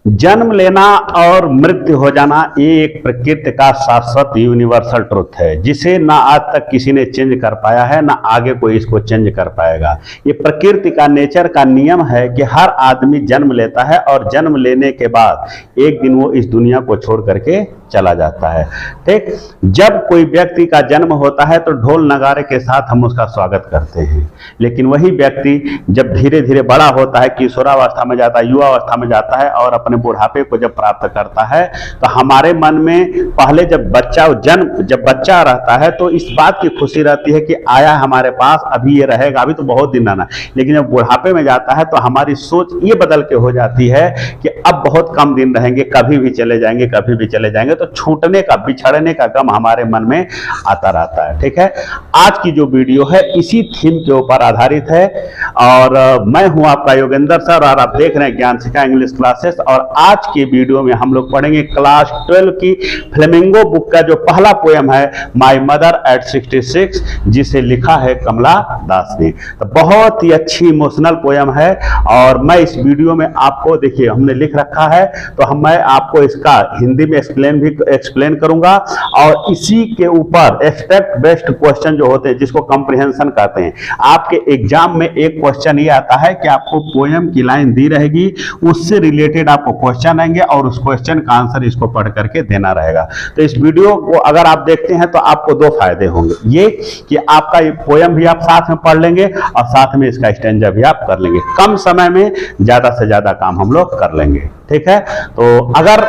जन्म लेना और मृत्यु हो जाना ये एक प्रकृति का शाश्वत यूनिवर्सल ट्रुथ है, जिसे ना आज तक किसी ने चेंज कर पाया है, ना आगे कोई इसको चेंज कर पाएगा। ये प्रकृति का नेचर का नियम है कि हर आदमी जन्म लेता है और जन्म लेने के बाद एक दिन वो इस दुनिया को छोड़ करके चला जाता है। ठीक, जब कोई व्यक्ति का जन्म होता है तो ढोल नगारे के साथ हम उसका स्वागत करते हैं, लेकिन वही व्यक्ति जब धीरे धीरे बड़ा होता है, किशोरावस्था में जाता है, युवावस्था में जाता है और अपने बुढ़ापे को जब प्राप्त करता है तो हमारे मन में पहले जब बच्चा रहता है तो इस बात की खुशी रहती है कि आया हमारे पास, अभी ये रहेगा, अभी तो बहुत दिन रहना। लेकिन जब बुढ़ापे में जाता है तो हमारी सोच ये बदल के हो जाती है कि अब बहुत कम दिन रहेंगे, कभी भी चले जाएंगे, कभी भी चले जाएंगे। तो छूटने का, बिछड़ने का गम हमारे मन में आता रहता है। ठीक है, आज की जो वीडियो है इसी थीम के ऊपर आधारित है और मैं हूं आपका योगेंद्र सर और आप देख रहे हैं ज्ञान शिखा इंग्लिश क्लासेस। और आज की वीडियो में हम लोग पढ़ेंगे क्लास 12 की फ्लेमिंगो बुक का जो पहला पोयम है माय मदर एट 66, जिसे लिखा है कमला दास ने। तो बहुत ही अच्छी इमोशनल पोयम है और मैं इस वीडियो में आपको, देखिए हमने लिख रखा है तो मैं आपको इसका हिंदी में एक्सप्लेन करूंगा और इसी के ऊपर एक्सपेक्ट बेस्ड क्वेश्चन जो होते हैं, जिसको कंप्रिहेंशन कहते हैं। आपके एग्जाम में एक क्वेश्चन ये आता है कि आपको पोयम की लाइन दी रहेगी, उससे रिलेटेड आपको क्वेश्चन आएंगे और उस क्वेश्चन का आंसर इसको पढ़ करके देना रहेगा। तो इस वीडियो को अगर आप देखते हैं तो आपको दो फायदे होंगे, ये कि आपका ये पोयम भी आप साथ में पढ़ लेंगे और साथ में इसका स्टैंजा भी आप कर लेंगे। कम समय में ज्यादा से ज्यादा काम हम लोग कर लेंगे। ठीक है, तो अगर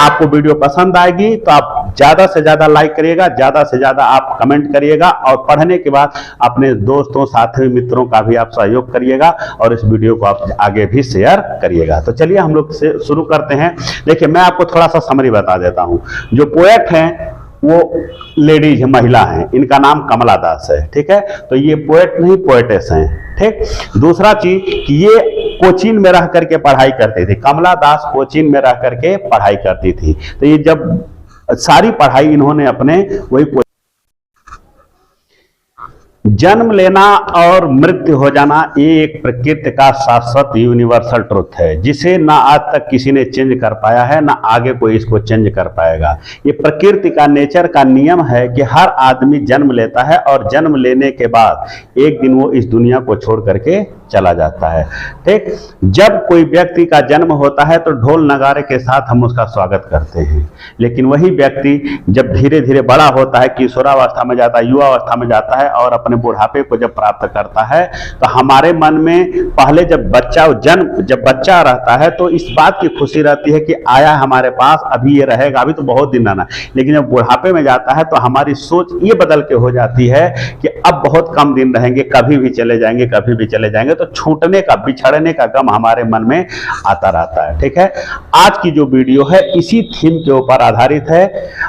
आपको वीडियो पसंद आएगी तो आप ज्यादा से ज्यादा लाइक करिएगा, ज्यादा से ज्यादा आप कमेंट करिएगा और पढ़ने के बाद अपने दोस्तों, साथियों, मित्रों का भी आप सहयोग करिएगा और इस वीडियो को आप आगे भी शेयर करिएगा। तो चलिए हम लोग से शुरू करते हैं। देखिए मैं आपको थोड़ा सा समरी बता देता हूं। जो पोएट हैं वो लेडीज, महिला हैं, इनका नाम कमला दास है। ठीक है, तो ये पोएट नहीं, पोएटेस हैं। ठीक, दूसरा चीज कि ये कोचीन में रह करके पढ़ाई करती थी। कमला दास कोचीन में रह करके पढ़ाई करती थी। तो ये जब सारी पढ़ाई इन्होंने अपने वही जन्म लेना और मृत्यु हो जाना ये एक प्रकृति का शाश्वत यूनिवर्सल ट्रुथ है, जिसे ना आज तक किसी ने चेंज कर पाया है, ना आगे कोई इसको चेंज कर पाएगा। ये प्रकृति का नेचर का नियम है कि हर आदमी जन्म लेता है और जन्म लेने के बाद एक दिन वो इस दुनिया को छोड़ करके चला जाता है। ठीक, जब कोई व्यक्ति का जन्म होता है तो ढोल नगारे के साथ हम उसका स्वागत करते हैं, लेकिन वही व्यक्ति जब धीरे धीरे बड़ा होता है, किशोरावस्था में जाता है, युवावस्था में जाता है और अपने बुढ़ापे को जब प्राप्त करता है तो हमारे मन में पहले जब बच्चा रहता है तो इस बात की खुशी रहती है कि आया हमारे पास, अभी ये रहेगा, अभी तो बहुत दिन रहना। लेकिन जब बुढ़ापे में जाता है तो हमारी सोच ये बदल के हो जाती है कि अब बहुत कम दिन रहेंगे, कभी भी चले जाएंगे, कभी भी चले जाएंगे। तो छूटने का, बिछड़ने का गम हमारे मन में आता रहता है। ठीक है, आज की जो वीडियो है इसी थीम के ऊपर आधारित है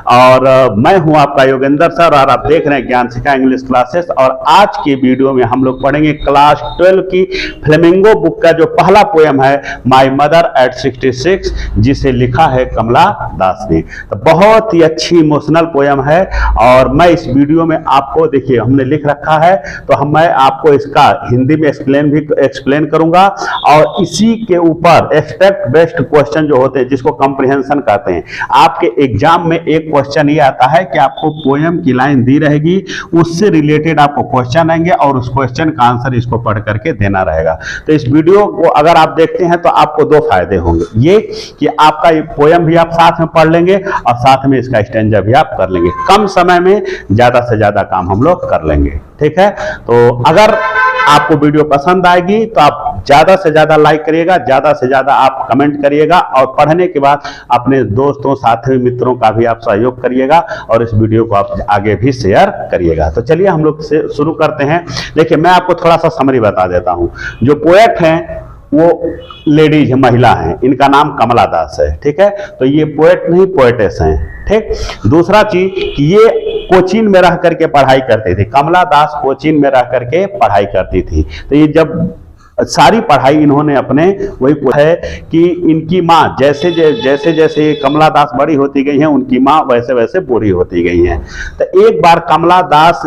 और मैं हूं आपका योगेंद्र सर और आप देख रहे हैं ज्ञान शिखा इंग्लिश क्लासेस। और आज की वीडियो में हम लोग पढ़ेंगे क्लास 12 की फ्लेमिंगो बुक का जो पहला पोयम है माय मदर एट 66, जिसे लिखा है कमला दास ने। तो बहुत ही अच्छी इमोशनल पोयम है और मैं इस वीडियो में आपको, देखिए हमने लिख रखा है तो मैं आपको इसका हिंदी में एक्सप्लेन करूंगा और इसी के ऊपर एक्सपेक्ट बेस्ड क्वेश्चन जो होते हैं, जिसको कंप्रिहेंशन कहते हैं। आपके एग्जाम में एक क्वेश्चन ये आता है कि आपको पोयम की लाइन दी रहेगी, उससे रिलेटेड आपको क्वेश्चन आएंगे और उस क्वेश्चन का आंसर इसको पढ़ करके देना रहेगा। तो इस वीडियो को अगर आप देखते हैं तो आपको दो फायदे होंगे, ये कि आपका ये पोयम भी आप साथ में पढ़ लेंगे और साथ में इसका स्टैंजा भी आप कर लेंगे। कम समय में ज्यादा से ज्यादा काम हम लोग कर लेंगे। ठीक है, तो अगर आपको वीडियो पसंद आएगी तो आप ज्यादा से ज्यादा लाइक करिएगा, ज्यादा से ज्यादा आप कमेंट करिएगा और पढ़ने के बाद अपने दोस्तों, साथियों, मित्रों का भी आप सहयोग करिएगा और इस वीडियो को आप आगे भी शेयर करिएगा। तो चलिए हम लोग से शुरू करते हैं। देखिए मैं आपको थोड़ा सा समरी बता देता हूं। जो पोएट हैं वो लेडीज, महिला हैं, इनका नाम कमला दास है। ठीक है, तो ये पोएट नहीं, पोएटेस हैं। ठीक, दूसरा चीज कि ये कोचीन में रह करके पढ़ाई करती थी। कमला दास कोचीन में रह करके पढ़ाई करती थी। तो ये जब सारी पढ़ाई इन्होंने अपने वही है कि इनकी माँ जैसे जैसे कमला दास बड़ी होती गई हैं, उनकी माँ वैसे वैसे बूढ़ी होती गई हैं। तो एक बार कमला दास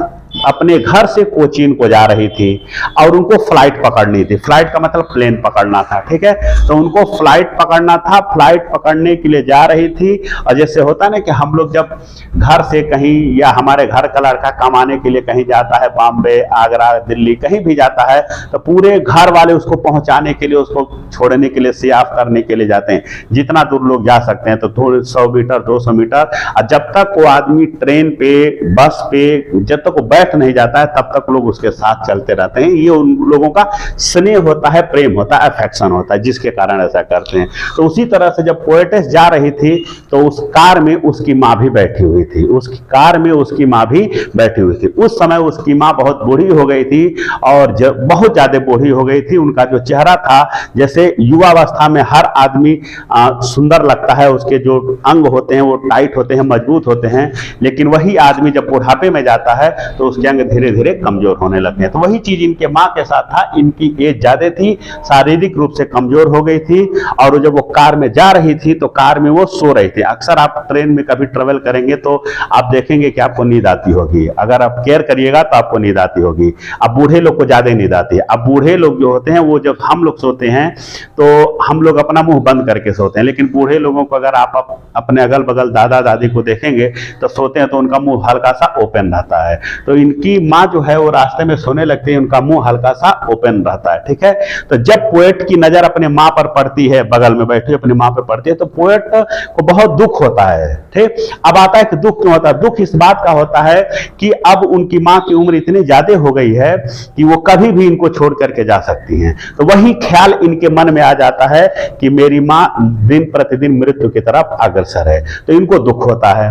अपने घर से कोचीन को जा रही थी और उनको फ्लाइट पकड़नी थी। फ्लाइट का मतलब प्लेन पकड़ना था, ठीक है। तो उनको फ्लाइट पकड़ना था, फ्लाइट पकड़ने के लिए जा रही थी। और जैसे होता ना कि हम लोग जब घर से कहीं या हमारे घर का लड़का कमाने के लिए कहीं जाता है, बॉम्बे, आगरा, दिल्ली कहीं भी जाता है, तो पूरे घर वाले उसको पहुंचाने के लिए, उसको छोड़ने के लिए, सियाफ करने के लिए जाते हैं। जितना दूर लोग जा सकते हैं, तो थोड़े 100 मीटर 200 मीटर। और जब तक वो आदमी ट्रेन पे, बस पे, जब तक वो बैठ नहीं जाता है, तब तक लोग उसके साथ चलते रहते हैं। ये उन लोगों का स्नेह होता है, प्रेम होता है, अफेक्शन होता है, जिसके कारण ऐसा करते हैं। तो उसी तरह से जब पोएटेस जा रही थी तो उस कार में उसकी माँ भी बैठी हुई थी, उस कार में उसकी माँ भी बैठी हुई थी। उस समय उसकी माँ बहुत बूढ़ी हो गई थी और बहुत ज्यादा बूढ़ी हो गई थी। उनका जो चेहरा था, जैसे युवावस्था में हर आदमी सुंदर लगता है, उसके जो अंग होते हैं वो टाइट होते हैं, मजबूत होते हैं, लेकिन वही आदमी जब बुढ़ापे में जाता है तो उसके अंग धीरे धीरे कमजोर होने लगते हैं। तो वही चीज इनके माँ के साथ था। इनकी एज ज्यादा थी, शारीरिक रूप से कमजोर हो गई थी, और जब वो कार में जा रही थी तो कार में वो सो रही थी। अक्सर आप ट्रेन में कभी ट्रेवल करेंगे तो आप देखेंगे कि आपको नींद आती होगी। अगर आप केयर करिएगा तो आपको नींद आती होगी। अब बूढ़े लोग को ज्यादा नींद आती है। अब बूढ़े लोग जो होते हैं, वो जब हम लोग सोते हैं तो हम लोग अपना मुंह बंद करके सोते हैं, लेकिन बूढ़े लोगों को अगर आप अपने अगल बगल दादा दादी को देखेंगे तो सोते हैं तो उनका मुंह हल्का सा ओपन रहता है। तो इनकी माँ जो है वो रास्ते में सोने लगती है, उनका मुंह हल्का सा ओपन रहता है, ठीक है। तो जब पोएट की नजर अपने माँ पर पड़ती है, बगल में बैठी अपनी माँ पर पड़ती है, तो पोएट को बहुत दुख होता है, ठीक। अब आता है कि दुख क्यों होता है? दुख इस बात का होता है कि अब उनकी माँ की उम्र इतनी ज्यादा हो गई है कि वो कभी भी इनको छोड़ करके जा सकती हैं। तो वही ख्याल इनके मन में आ जाता है कि मेरी माँ दिन प्रतिदिन मृत्यु की तरफ अग्रसर है। तो इनको दुख होता है।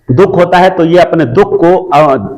दुख होता है तो ये अपने दुख को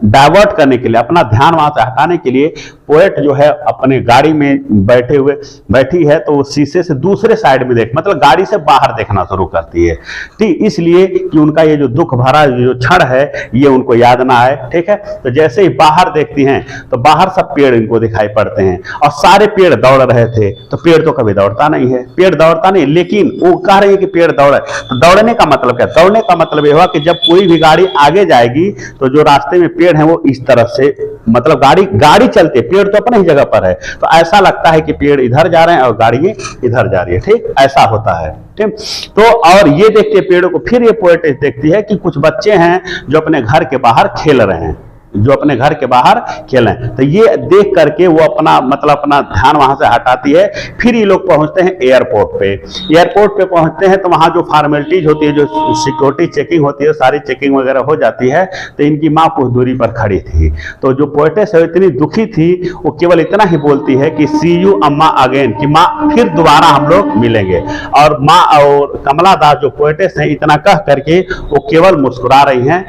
डाइवर्ट करने के लिए, अपना ध्यान वहां से हटाने के लिए पोएट जो है अपने गाड़ी में बैठी है, तो वो शीशे से दूसरे साइड में मतलब गाड़ी से बाहर देखना शुरू करती है, ठीक। इसलिए कि उनका ये जो दुख भरा जो क्षण है ये उनको याद ना आए, ठीक है। तो जैसे ही बाहर देखती हैं तो बाहर सब पेड़ इनको दिखाई पड़ते हैं, और सारे पेड़ दौड़ रहे थे। तो पेड़ तो कभी दौड़ता नहीं है, पेड़ दौड़ता नहीं, लेकिन वो कह रहे हैं कि पेड़ दौड़े। तो दौड़ने का मतलब क्या? दौड़ने का मतलब ये हुआ कि जब कोई गाड़ी आगे जाएगी तो जो रास्ते में पेड़ है वो इस तरफ से, मतलब गाड़ी चलते, पेड़ तो अपने ही जगह पर है, तो ऐसा लगता है कि पेड़ इधर जा रहे हैं और गाड़ी इधर जा रही है, ठीक। ऐसा होता है, ठीक। तो और ये देखते पेड़ों को, फिर ये पोएट देखती है कि कुछ बच्चे हैं जो अपने घर के बाहर खेल रहे हैं, जो अपने घर के बाहर खेलें। तो ये देख करके वो अपना ध्यान वहां से हटाती है। फिर ये लोग पहुंचते हैं एयरपोर्ट पे। एयरपोर्ट पे पहुंचते हैं तो वहां जो फॉर्मेलिटीज होती है, जो सिक्योरिटी चेकिंग होती है, सारी चेकिंग वगैरह हो जाती है। तो इनकी माँ कुछ दूरी पर खड़ी थी। तो जो पोएटेस है इतनी दुखी थी, वो केवल इतना ही बोलती है कि सी यू अम्मा अगेन, कि माँ फिर दोबारा हम लोग मिलेंगे। और माँ और कमला दास जो पोएटेस है, इतना कह करके वो केवल मुस्कुरा रही हैं।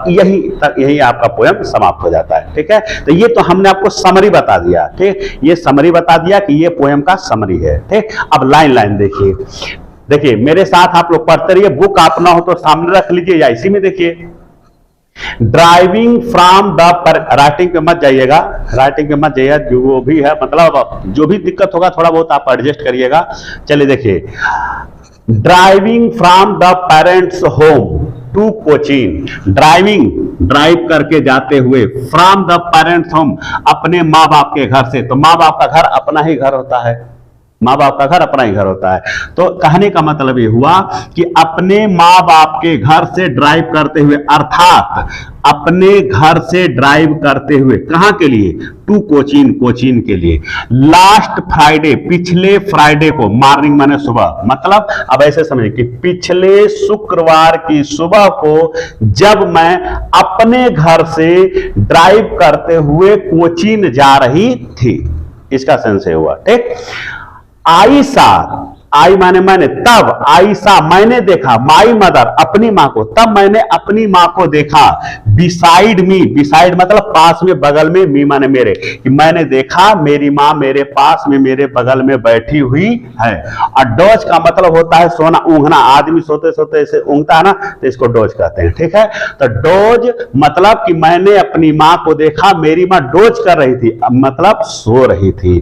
यही आपका पोएम समाप्त हो जाता है, ठीक है। तो ये तो हमने आपको समरी बता दिया, ठीक। ये समरी बता दिया कि ये पोएम का समरी है, ठीक। अब लाइन देखिए मेरे साथ आप लोग पढ़ते रहिए। बुक आप ना हो तो सामने रख लीजिए या इसी में देखिए। ड्राइविंग फ्रॉम द, राइटिंग पे मत जाइएगा, जो भी है, मतलब जो भी दिक्कत होगा थोड़ा बहुत आप एडजस्ट करिएगा। चलिए देखिए, driving from the parents home to Cochin, drive करके जाते हुए, फ्रॉम द पेरेंट्स होम, अपने माँ बाप के घर से। तो माँ बाप का घर अपना ही घर होता है, माँ बाप का घर अपना ही घर होता है। तो कहने का मतलब ये हुआ कि अपने माँ बाप के घर से ड्राइव करते हुए, अर्थात अपने घर से ड्राइव करते हुए, कहां के लिए? टू कोचीन के लिए। लास्ट फ्राइडे, पिछले फ्राइडे को, मॉर्निंग माने सुबह, मतलब अब ऐसे समझिए कि पिछले शुक्रवार की सुबह को जब मैं अपने घर से ड्राइव करते हुए कोचीन जा रही थी, इसका सेंस हुआ, ठीक। आई माने मैंने, तब आयशा मैंने देखा, माई मदर अपनी माँ को, तब मैंने अपनी माँ को देखा, बिसाइड मी, बिसाइड मतलब पास में, बगल में, मी माने मेरे, कि मैंने देखा मेरी माँ मेरे पास में, मेरे बगल में बैठी हुई है। और डोज का मतलब होता है सोना, ऊँघना। आदमी सोते सोते ऐसे ऊँघता है ना, तो इसको डोज कहते हैं, ठीक है। तो डोज मतलब कि मैंने अपनी माँ को देखा, मेरी माँ डोज कर रही थी, मतलब सो रही थी।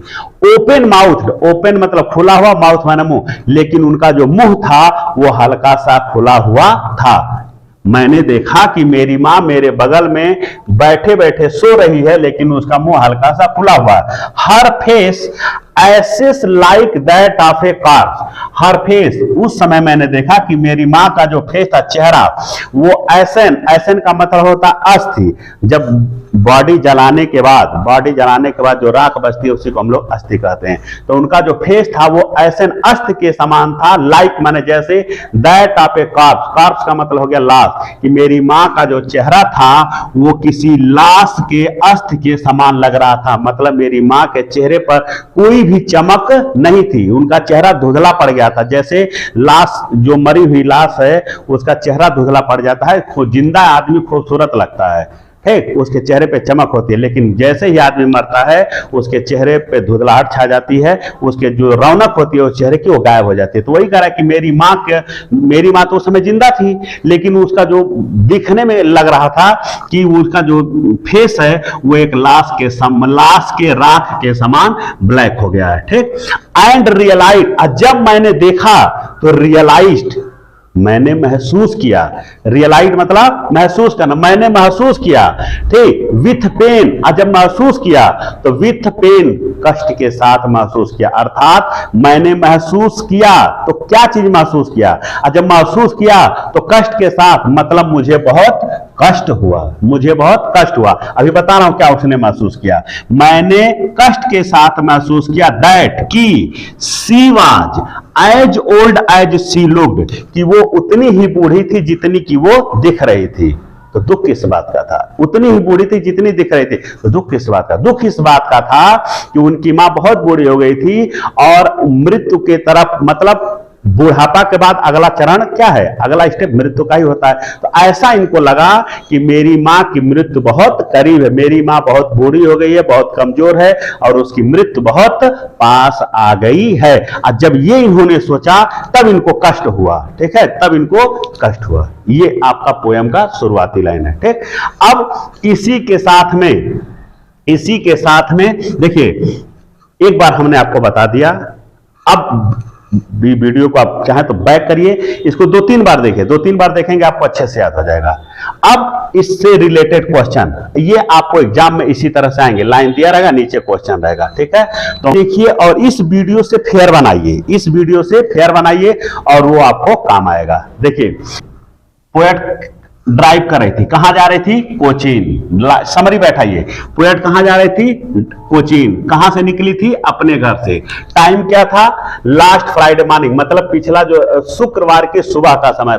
ओपन माउथ, ओपन मतलब खुला हुआ, माउथ माने मुंह, लेकिन उनका जो मुंह था वो हल्का सा खुला हुआ था। मैंने देखा कि मेरी माँ मेरे बगल में बैठे बैठे सो रही है, लेकिन उसका मुंह हल्का सा खुला हुआ है। Her face ashen like that of a corpse. Her face, उस समय मैंने देखा कि मेरी माँ का जो फेस था, चेहरा, वो एसन, एसन का मतलब होता है अस्थि। जब बॉडी जलाने के बाद जो राख बचती है उसी को हम लोग अस्थि कहते हैं। तो उनका जो फेस था वो एसन, अस्थि के समान था। लाइक माने जैसे, that of A corps, corps का मतलब हो गया लाश, कि मेरी माँ का जो चेहरा था वो किसी लाश के अस्थि के समान लग रहा था। मतलब मेरी माँ के चेहरे पर कोई भी चमक नहीं थी, उनका चेहरा धुंधला पड़ गया था। जैसे लाश, जो मरी हुई लाश है उसका चेहरा धुंधला पड़ जाता है, जिंदा आदमी खूबसूरत लगता है, ठीक, उसके चेहरे पे चमक होती है, लेकिन जैसे ही आदमी मरता है उसके चेहरे पे धुंधलाहट छा जाती है, उसके जो रौनक होती है उस चेहरे की वो गायब हो जाती है। तो वही कह रहा है कि मेरी माँ तो उस समय जिंदा थी, लेकिन उसका जो दिखने में लग रहा था कि उसका जो फेस है वो एक लाश के राख के समान ब्लैक हो गया है, ठीक। एंड रियलाइज, जब मैंने देखा तो रियलाइज्ड, मैंने महसूस किया। रियलाइज मतलब महसूस करना, मैंने महसूस किया, ठीक। विथ पेन, जब महसूस किया तो विथ पेन, कष्ट के साथ महसूस किया। अर्थात मैंने महसूस किया तो क्या चीज महसूस किया, जब महसूस किया तो कष्ट के साथ, मतलब मुझे बहुत कष्ट हुआ। अभी बता रहा हूं क्या उसने महसूस किया। मैंने कष्ट के साथ महसूस किया दैट, की she was as old as she looked, कि वो उतनी ही बूढ़ी थी जितनी कि वो दिख रही थी। तो दुख किस बात का था, उतनी ही बूढ़ी थी जितनी दिख रही थी। तो दुख किस बात का, दुख इस बात का था कि उनकी मां बहुत बूढ़ी हो गई थी और मृत्यु के तरफ, मतलब बुढ़ापा के बाद अगला चरण क्या है, अगला स्टेप मृत्यु का ही होता है। तो ऐसा इनको लगा कि मेरी माँ की मृत्यु बहुत करीब है, मेरी माँ बहुत बूढ़ी हो गई है, बहुत कमजोर है और उसकी मृत्यु बहुत पास आ गई है। और जब ये इन्होंने सोचा तब इनको कष्ट हुआ, ठीक है, तब इनको कष्ट हुआ। ये आपका पोयम का शुरुआती लाइन है, ठीक। अब इसी के साथ में देखिए, एक बार हमने आपको बता दिया, अब वीडियो को आप चाहें तो बैक करिए, इसको 2-3 बार देखिए, 2-3 बार देखेंगे आपको अच्छे से याद हो जाएगा। अब इससे रिलेटेड क्वेश्चन, ये आपको एग्जाम में इसी तरह से आएंगे, लाइन दिया रहेगा, नीचे क्वेश्चन रहेगा, ठीक है। तो देखिए और इस वीडियो से फेयर बनाइए, और वो आपको काम आएगा। देखिए, पोएट ड्राइव कर रही थी, कहां जा रही थी, कोचीन। समरी बैठाइए, पोएट कहां जा रही थी, कोचीन। कहां से निकली थी, अपने घर से। टाइम क्या था, लास्ट फ्राइडे मॉर्निंग, मतलब पिछला जो शुक्रवार के सुबह का समय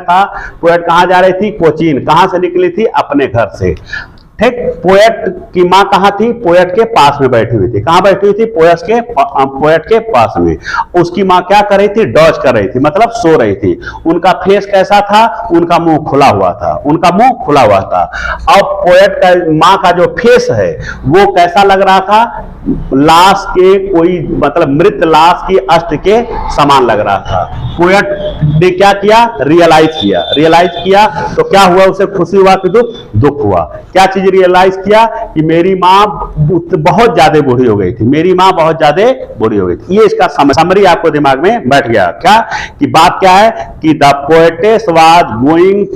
था। पोएट कहां जा रही थी, कोचीन। कहां से निकली थी, अपने घर से, ठीक। पोएट की मां कहां थी, पोएट के पास में बैठी हुई थी। कहां बैठी हुई थी, पोएट के पास में। उसकी मां क्या कर रही थी, डॉज कर रही थी, मतलब सो रही थी। उनका फेस कैसा था, उनका मुंह खुला हुआ था, अब पोएट का मां का जो फेस है वो कैसा लग रहा था, लाश के कोई, मतलब मृत लाश की अस्थि के समान लग रहा था। पोएट ने क्या किया, रियलाइज किया तो क्या हुआ, उसे खुशी हुआ कि दुख हुआ। क्या चीज रियलाइज किया, कि मेरी मां बहुत ज्यादा बूढ़ी हो गई थी, ये इसका समरी आपको दिमाग में बैठ गया। क्या कि बात क्या है, कि the poetess was going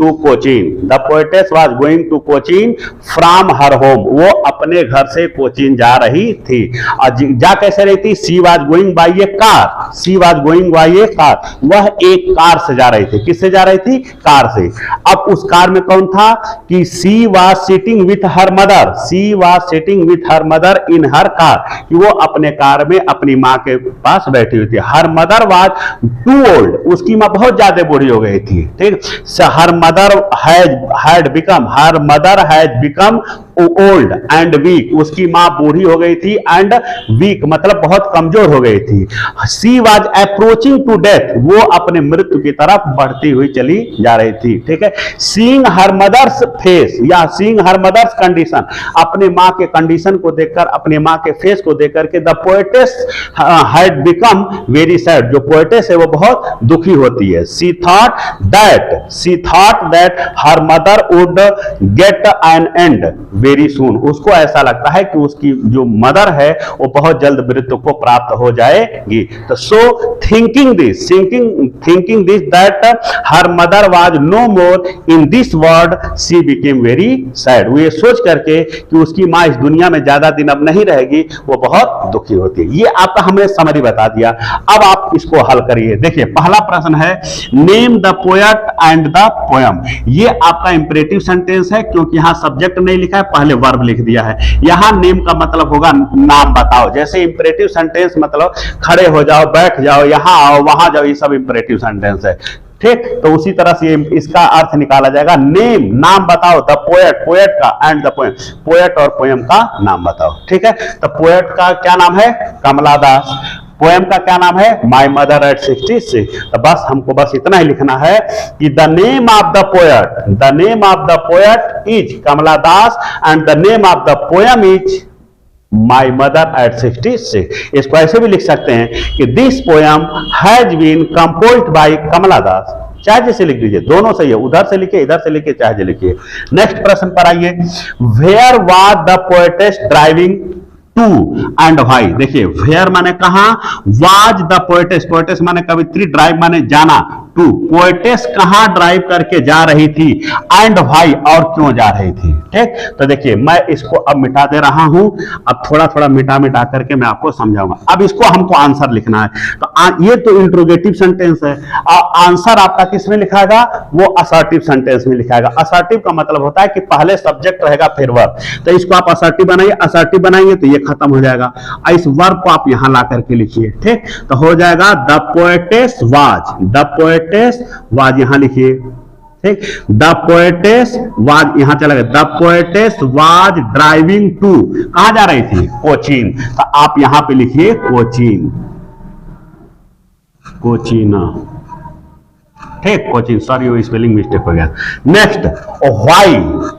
to Cochin from her home, वो अपने घर से कोचीन जा रही थी। और जा कैसे रही थी, she was going by A car, वह एक कार से जा रही थी। किससे जा रही थी, कार से। अब उस कार में कौन था, कि she was sitting with her mother in her car, कि वो अपने कार में अपनी मां के पास बैठी हुई थी। Her mother was too old, उसकी मां बहुत ज्यादा बूढ़ी हो गई थी, ठीक। Her mother had become old and weak, उसकी मां बूढ़ी हो गई थी, एंड वीक मतलब बहुत कमजोर हो गई थी। She was approaching to death, वो अपने मृत्यु की तरफ बढ़ती हुई चली जा रही थी, ठीक है। सीइंग हर मदर्स फेस या सीइंग हर मदर्स कंडीशन, अपने मां के कंडीशन को देखकर, अपने मां के फेस को देखकर के the poetess had become very sad, जो पोएटेस है वो बहुत दुखी होती है। She thought that her mother would get an end very soon, उसको ऐसा लगता है कि उसकी जो मदर है वो बहुत जल्द मृत्यु को प्राप्त हो जाएगी। तो so thinking thinking this that her mother was no more in this world she became very sad. वो ये सोच करके कि उसकी माँ इस दुनिया में ज्यादा दिन अब नहीं रहेगी, वो बहुत दुखी होती है। ये आपका हमने समरी बता दिया। अब आप इसको हल करिए। देखिए पहला प्रश्न है name the poet and the poem. ये आपका इंपरेटिव सेंटेंस है क्योंकि यहां सब्जेक्ट नहीं लिखा है, पहले वर्ब लिख दिया है। यहां नेम का मतलब होगा नाम बताओ। जैसे इंपरेटिव सेंटेंस मतलब खड़े हो जाओ, बैठ जाओ, यहां आओ, वहां जाओ, ये सब इंपरेटिव सेंटेंस है। ठीक, तो उसी तरह से इसका अर्थ निकाला जाएगा नेम नाम बताओ, द पोएट पोएट का एंड द पोएम पोएट और पोएम का नाम बताओ। ठीक है, तो पोएट का क्या नाम है? कमला दास। पोएम का क्या नाम है? My mother at 66। तो बस हमको बस इतना ही लिखना है कि the name of the poet is Kamala Das and the name of the poem is my mother at 66। इसको ऐसे भी लिख सकते हैं कि this poem has been composed by Kamala Das. चाहे जैसे लिख दीजिए, दोनों सही है, उधर से लिखिए इधर से लिखिए, चाहे लिखिए। नेक्स्ट प्रश्न पर आइए। Where was the poetess driving to and why. देखिए वेयर माने कहां, वाज द पोएटेस, पोएटेस माने कवित्री, ड्राइव माने जाना, टू पोएटेस कहां ड्राइव करके जा रही थी, एंड व्हाई और क्यों जा रही थी। ठीक, तो देखिए मैं इसको अब मिटा दे रहा हूं। अब थोड़ा थोड़ा मिटा मिटा करके मैं आपको समझाऊंगा। अब इसको हमको आंसर लिखना है। तो ये तो इंट्रोगेटिव सेंटेंस है, आंसर आपका किस में लिखाएगा? वो असर्टिव सेंटेंस में लिखाएगा। असर्टिव का मतलब होता है कि पहले सब्जेक्ट रहेगा फिर वर्ब। तो इसको आप असर्टिव बनाइए, असर्टिव बनाएंगे तो ये खत्म हो जाएगा। इस वर्ब को आप यहां ला करके लिखिए। ठीक, तो हो जाएगा the poetess was, the poetess was यहां लिखिए। ठीक, द पोएटेस वाज यहां चला गया, the poetess was driving to, कहां जा रही थी? कोचीन। तो आप यहां पे लिखिए कोचीन, कोचीना। ठीक, कोचिन, सॉरी वो स्पेलिंग मिस्टेक हो गया। नेक्स्ट व्हाई,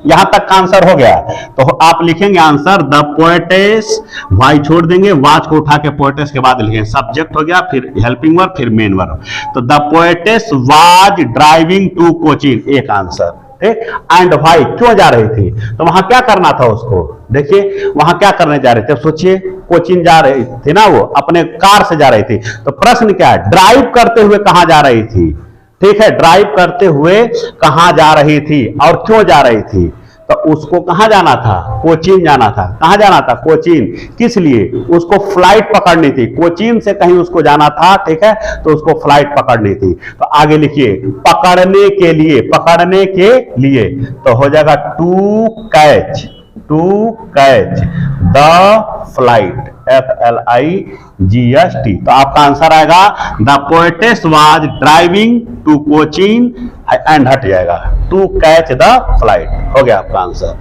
यहां तक का आंसर हो गया। तो आप लिखेंगे आंसर द पोएटेस, व्हाई छोड़ देंगे, वाज को उठा के पोएटेस के बाद लिखेंगे। सब्जेक्ट हो गया, फिर हेल्पिंग वर्ब, फिर मेन वर्ब। तो the poetess was driving to Cochin, एक आंसर। ठीक, एंड व्हाई, क्यों जा रही थी? तो वहां क्या करना था उसको? देखिए वहां क्या करने जा रहे थे, सोचिए। कोचिन जा रही थी ना, वो अपने कार से जा रही थी। तो प्रश्न क्या है? ड्राइव करते हुए कहां जा रही थी? ठीक है, ड्राइव करते हुए कहां जा रही थी और क्यों जा रही थी? तो उसको कहां जाना था? कोचीन जाना था। कहां जाना था? कोचीन। किस लिए? उसको फ्लाइट पकड़नी थी, कोचीन से कहीं उसको जाना था। ठीक है, तो उसको फ्लाइट पकड़नी थी। तो आगे लिखिए पकड़ने के लिए, पकड़ने के लिए। तो हो जाएगा to catch, to catch the flight, FLIGHT। तो आपका आंसर आएगा the poetess was driving to Cochin and हट जाएगा टू कैच द फ्लाइट। हो गया आपका आंसर।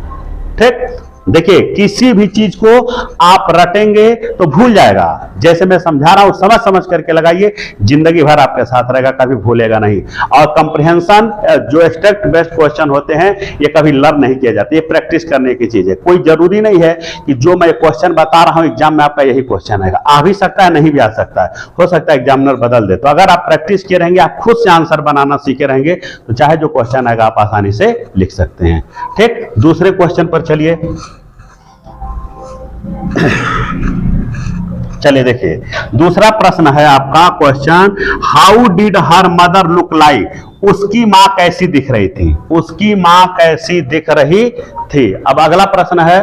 ठीक, देखिए किसी भी चीज को आप रटेंगे तो भूल जाएगा। जैसे मैं समझा रहा हूं समझ समझ करके लगाइए, जिंदगी भर आपके साथ रहेगा, कभी भूलेगा नहीं। और कंप्रिहेंशन जो एक्सट्रैक्ट बेस्ड क्वेश्चन होते हैं ये कभी लर्न नहीं किए जाते, ये प्रैक्टिस करने की चीज है। कोई जरूरी नहीं है कि जो मैं क्वेश्चन बता रहा हूं एग्जाम में आपका यही क्वेश्चन आएगा। आ भी सकता है, नहीं भी आ सकता है, हो सकता है एग्जामिनर बदल दे। तो अगर आप प्रैक्टिस किए रहेंगे, आप खुद से आंसर बनाना सीखे रहेंगे, तो चाहे जो क्वेश्चन आएगा आप आसानी से लिख सकते हैं। ठीक, दूसरे क्वेश्चन पर चलिए। चलिए देखिए दूसरा प्रश्न है आपका question, how did her mother look like. उसकी मां कैसी दिख रही थी? उसकी मां कैसी दिख रही थी। अब अगला प्रश्न है,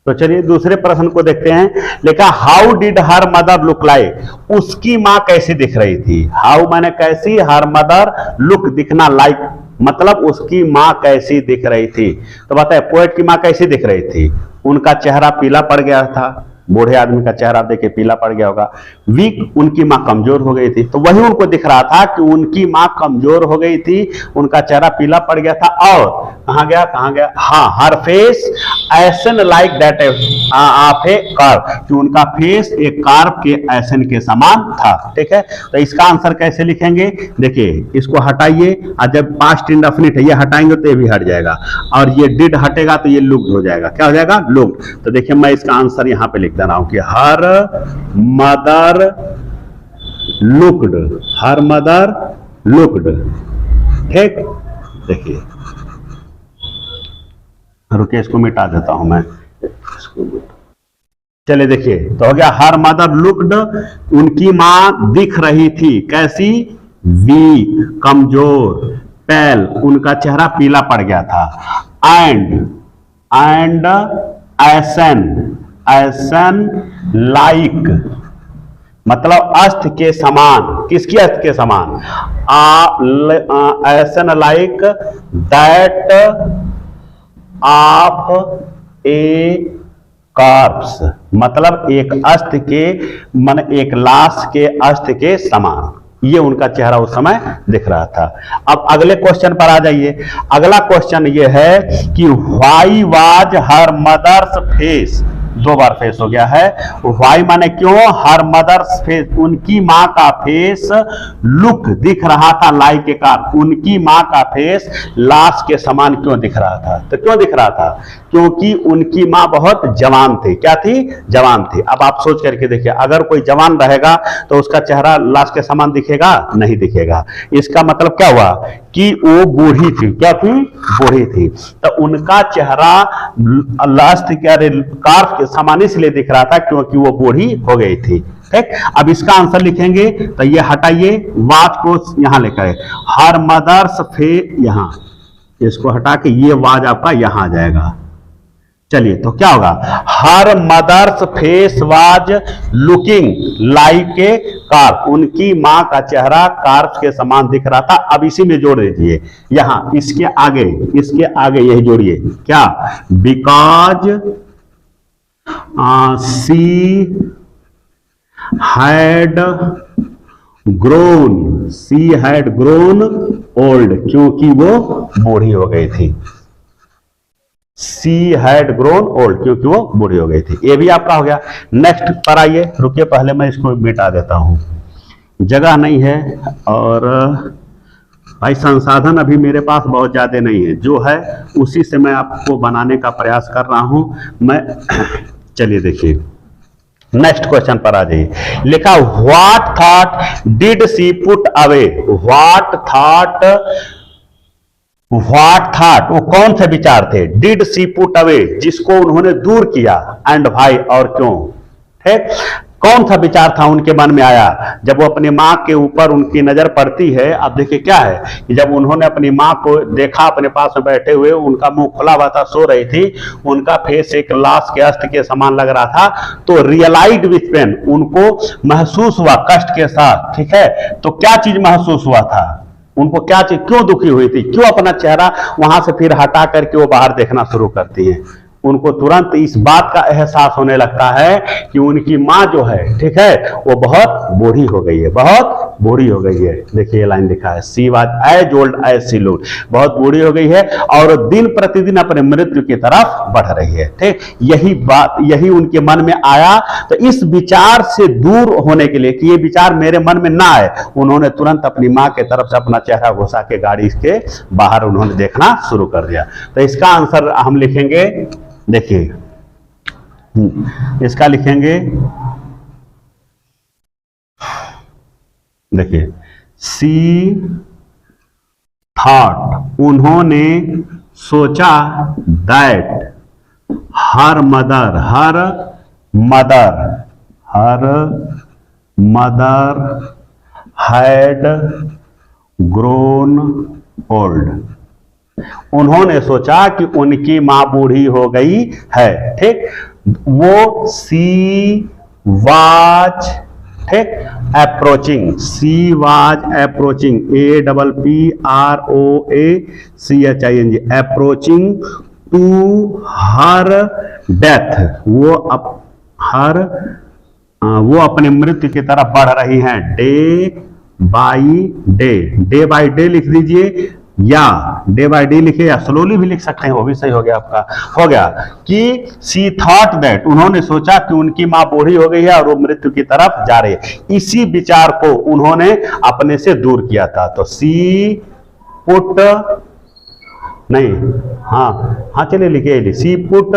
तो चलिए दूसरे प्रश्न को देखते हैं। लिखा how did her mother look like, उसकी मां कैसी दिख रही थी। हाउ माने कैसी, हर मदर, लुक दिखना, लाइक मतलब उसकी मां कैसी दिख रही थी। तो बताए पोएट की मां कैसी दिख रही थी? उनका चेहरा पीला पड़ गया था, बूढ़े आदमी का चेहरा देखे पीला पड़ गया होगा। वीक, उनकी मां कमजोर हो गई थी। तो वही उनको दिख रहा था कि उनकी मां कमजोर हो गई थी, उनका चेहरा पीला पड़ गया था। और कहां गया, कहां गया, हाँ, her face ashen like that of a corpse, कि उनका फेस एक कार्प के एसन के समान था। ठीक है, तो इसका आंसर कैसे लिखेंगे? देखिए इसको हटाइए, और जब पास्ट इंडेफिनिट है ये हटाएंगे तो ये भी हट जाएगा, और ये डिड हटेगा तो ये लुक्ड हो जाएगा। क्या हो जाएगा? लुक्ड। तो देखिए मैं इसका आंसर यहां पे लिख दे रहा हूं कि her mother looked, her mother looked. ठीक, देखिए रुकिए इसको मिटा देता हूं मैं। चलिए देखिए, तो हो गया हर मदर लुक्ड, उनकी मां दिख रही थी कैसी, वीक कमजोर, पेल उनका चेहरा पीला पड़ गया था, एंड एसन, एसन लाइक मतलब अस्थ के समान, किसकी अस्थ के समान, ashen like that of a corpse मतलब एक अस्थ के मन एक लाश के अस्थ के समान, ये उनका चेहरा उस समय दिख रहा था। अब अगले क्वेश्चन पर आ जाइए। अगला क्वेश्चन ये है कि why was her mother's face, दो बार फेस हो गया है, व्हाई माने क्यों, हर मदर्स फेस उनकी मां का फेस, लुक दिख रहा था लाइक के कार, उनकी मां का फेस लाश के समान क्यों दिख रहा था, तो क्यों दिख रहा था, क्योंकि उनकी मां बहुत जवान थी, क्या थी, जवान थी। अब आप सोच करके देखिए, अगर कोई जवान रहेगा तो उसका चेहरा लाश के समान दिखेगा, नहीं दिखेगा। इसका मतलब क्या हुआ कि वो बूढ़ी थी, क्या थी, बूढ़ी थी, तो उनका चेहरा लाश कार के समान इसलिए दिख रहा था क्योंकि वो बूढ़ी हो गई थी। ठीक, अब इसका आंसर लिखेंगे तो ये हटाइए, वाज को यहां लेकर हर मदर्स फे, यहां इसको हटा के ये वाज आपका यहां आ जाएगा। चलिए तो क्या होगा, her mother's face was looking like a car, उनकी मां का चेहरा कार के समान दिख रहा था। अब इसी में जोड़ दीजिए, यहां इसके आगे यही जोड़िए, क्या, because she had grown old, क्योंकि वो बूढ़ी हो गई थी। सी हैड ग्रोन ओल्ड, क्योंकि वो बूढ़ी हो गई थी। ये भी आपका हो गया। नेक्स्ट पर आइए, रुकिए पहले मैं इसको मिटा देता हूं, जगह नहीं है और भाई संसाधन अभी मेरे पास बहुत ज्यादा नहीं है, जो है उसी से मैं आपको बनाने का प्रयास कर रहा हूं मैं। चलिए देखिए, नेक्स्ट क्वेश्चन पर आ जाइए। लिखा what thought did she put away, what thought वो कौन से विचार थे, डिड सी पुट अवे जिसको उन्होंने दूर किया, एंड भाई और क्यों। ठीक, कौन सा विचार था उनके मन में आया जब वो अपनी मां के ऊपर उनकी नजर पड़ती है। अब देखिए क्या है कि जब उन्होंने अपनी मां को देखा अपने पास में बैठे हुए, उनका मुंह खुला हुआ था, सो रही थी, उनका फेस एक लाश के अस्थि के समान लग रहा था, तो रियलाइज्ड विथ पेन, उनको महसूस हुआ कष्ट के साथ। ठीक है, तो क्या चीज महसूस हुआ था उनको, क्या चीज, क्यों दुखी हुई थी, क्यों अपना चेहरा वहां से फिर हटा करके वो बाहर देखना शुरू करती है। उनको तुरंत इस बात का एहसास होने लगता है कि उनकी मां जो है, ठीक है, वो बहुत बूढ़ी हो गई है, बहुत बूढ़ी हो गई है। देखिए ये लाइन लिखा है, she was as old as she looked, बहुत बूढ़ी हो गई है और दिन प्रतिदिन अपने मृत्यु की तरफ बढ़ रही है। ठीक, यही बात, यही उनके मन में आया। तो इस विचार से दूर होने के लिए कि ये विचार मेरे मन में ना आए, उन्होंने तुरंत अपनी मां के तरफ से अपना चेहरा घुसा के गाड़ी के बाहर उन्होंने देखना शुरू कर दिया। तो इसका आंसर हम लिखेंगे, देखिए इसका लिखेंगे, देखिए सी थॉट उन्होंने सोचा, that her mother had grown old, उन्होंने सोचा कि उनकी मां बूढ़ी हो गई है। ठीक, वो सी वाज, ठीक, approaching, she was approaching, APPROACHING, approaching to her death, वो अपनी मृत्यु की तरफ बढ़ रही हैं, डे बाई डे लिख दीजिए, या डे बाय डे लिखे या स्लोली भी लिख सकते हैं, वो भी सही हो गया आपका। हो गया कि सी थॉट दैट, उन्होंने सोचा कि उनकी मां बूढ़ी हो गई है और वो मृत्यु की तरफ जा रही है। इसी विचार को उन्होंने अपने से दूर किया था। तो सी पुट, नहीं, हाँ चलिए लिखिए, सी पुट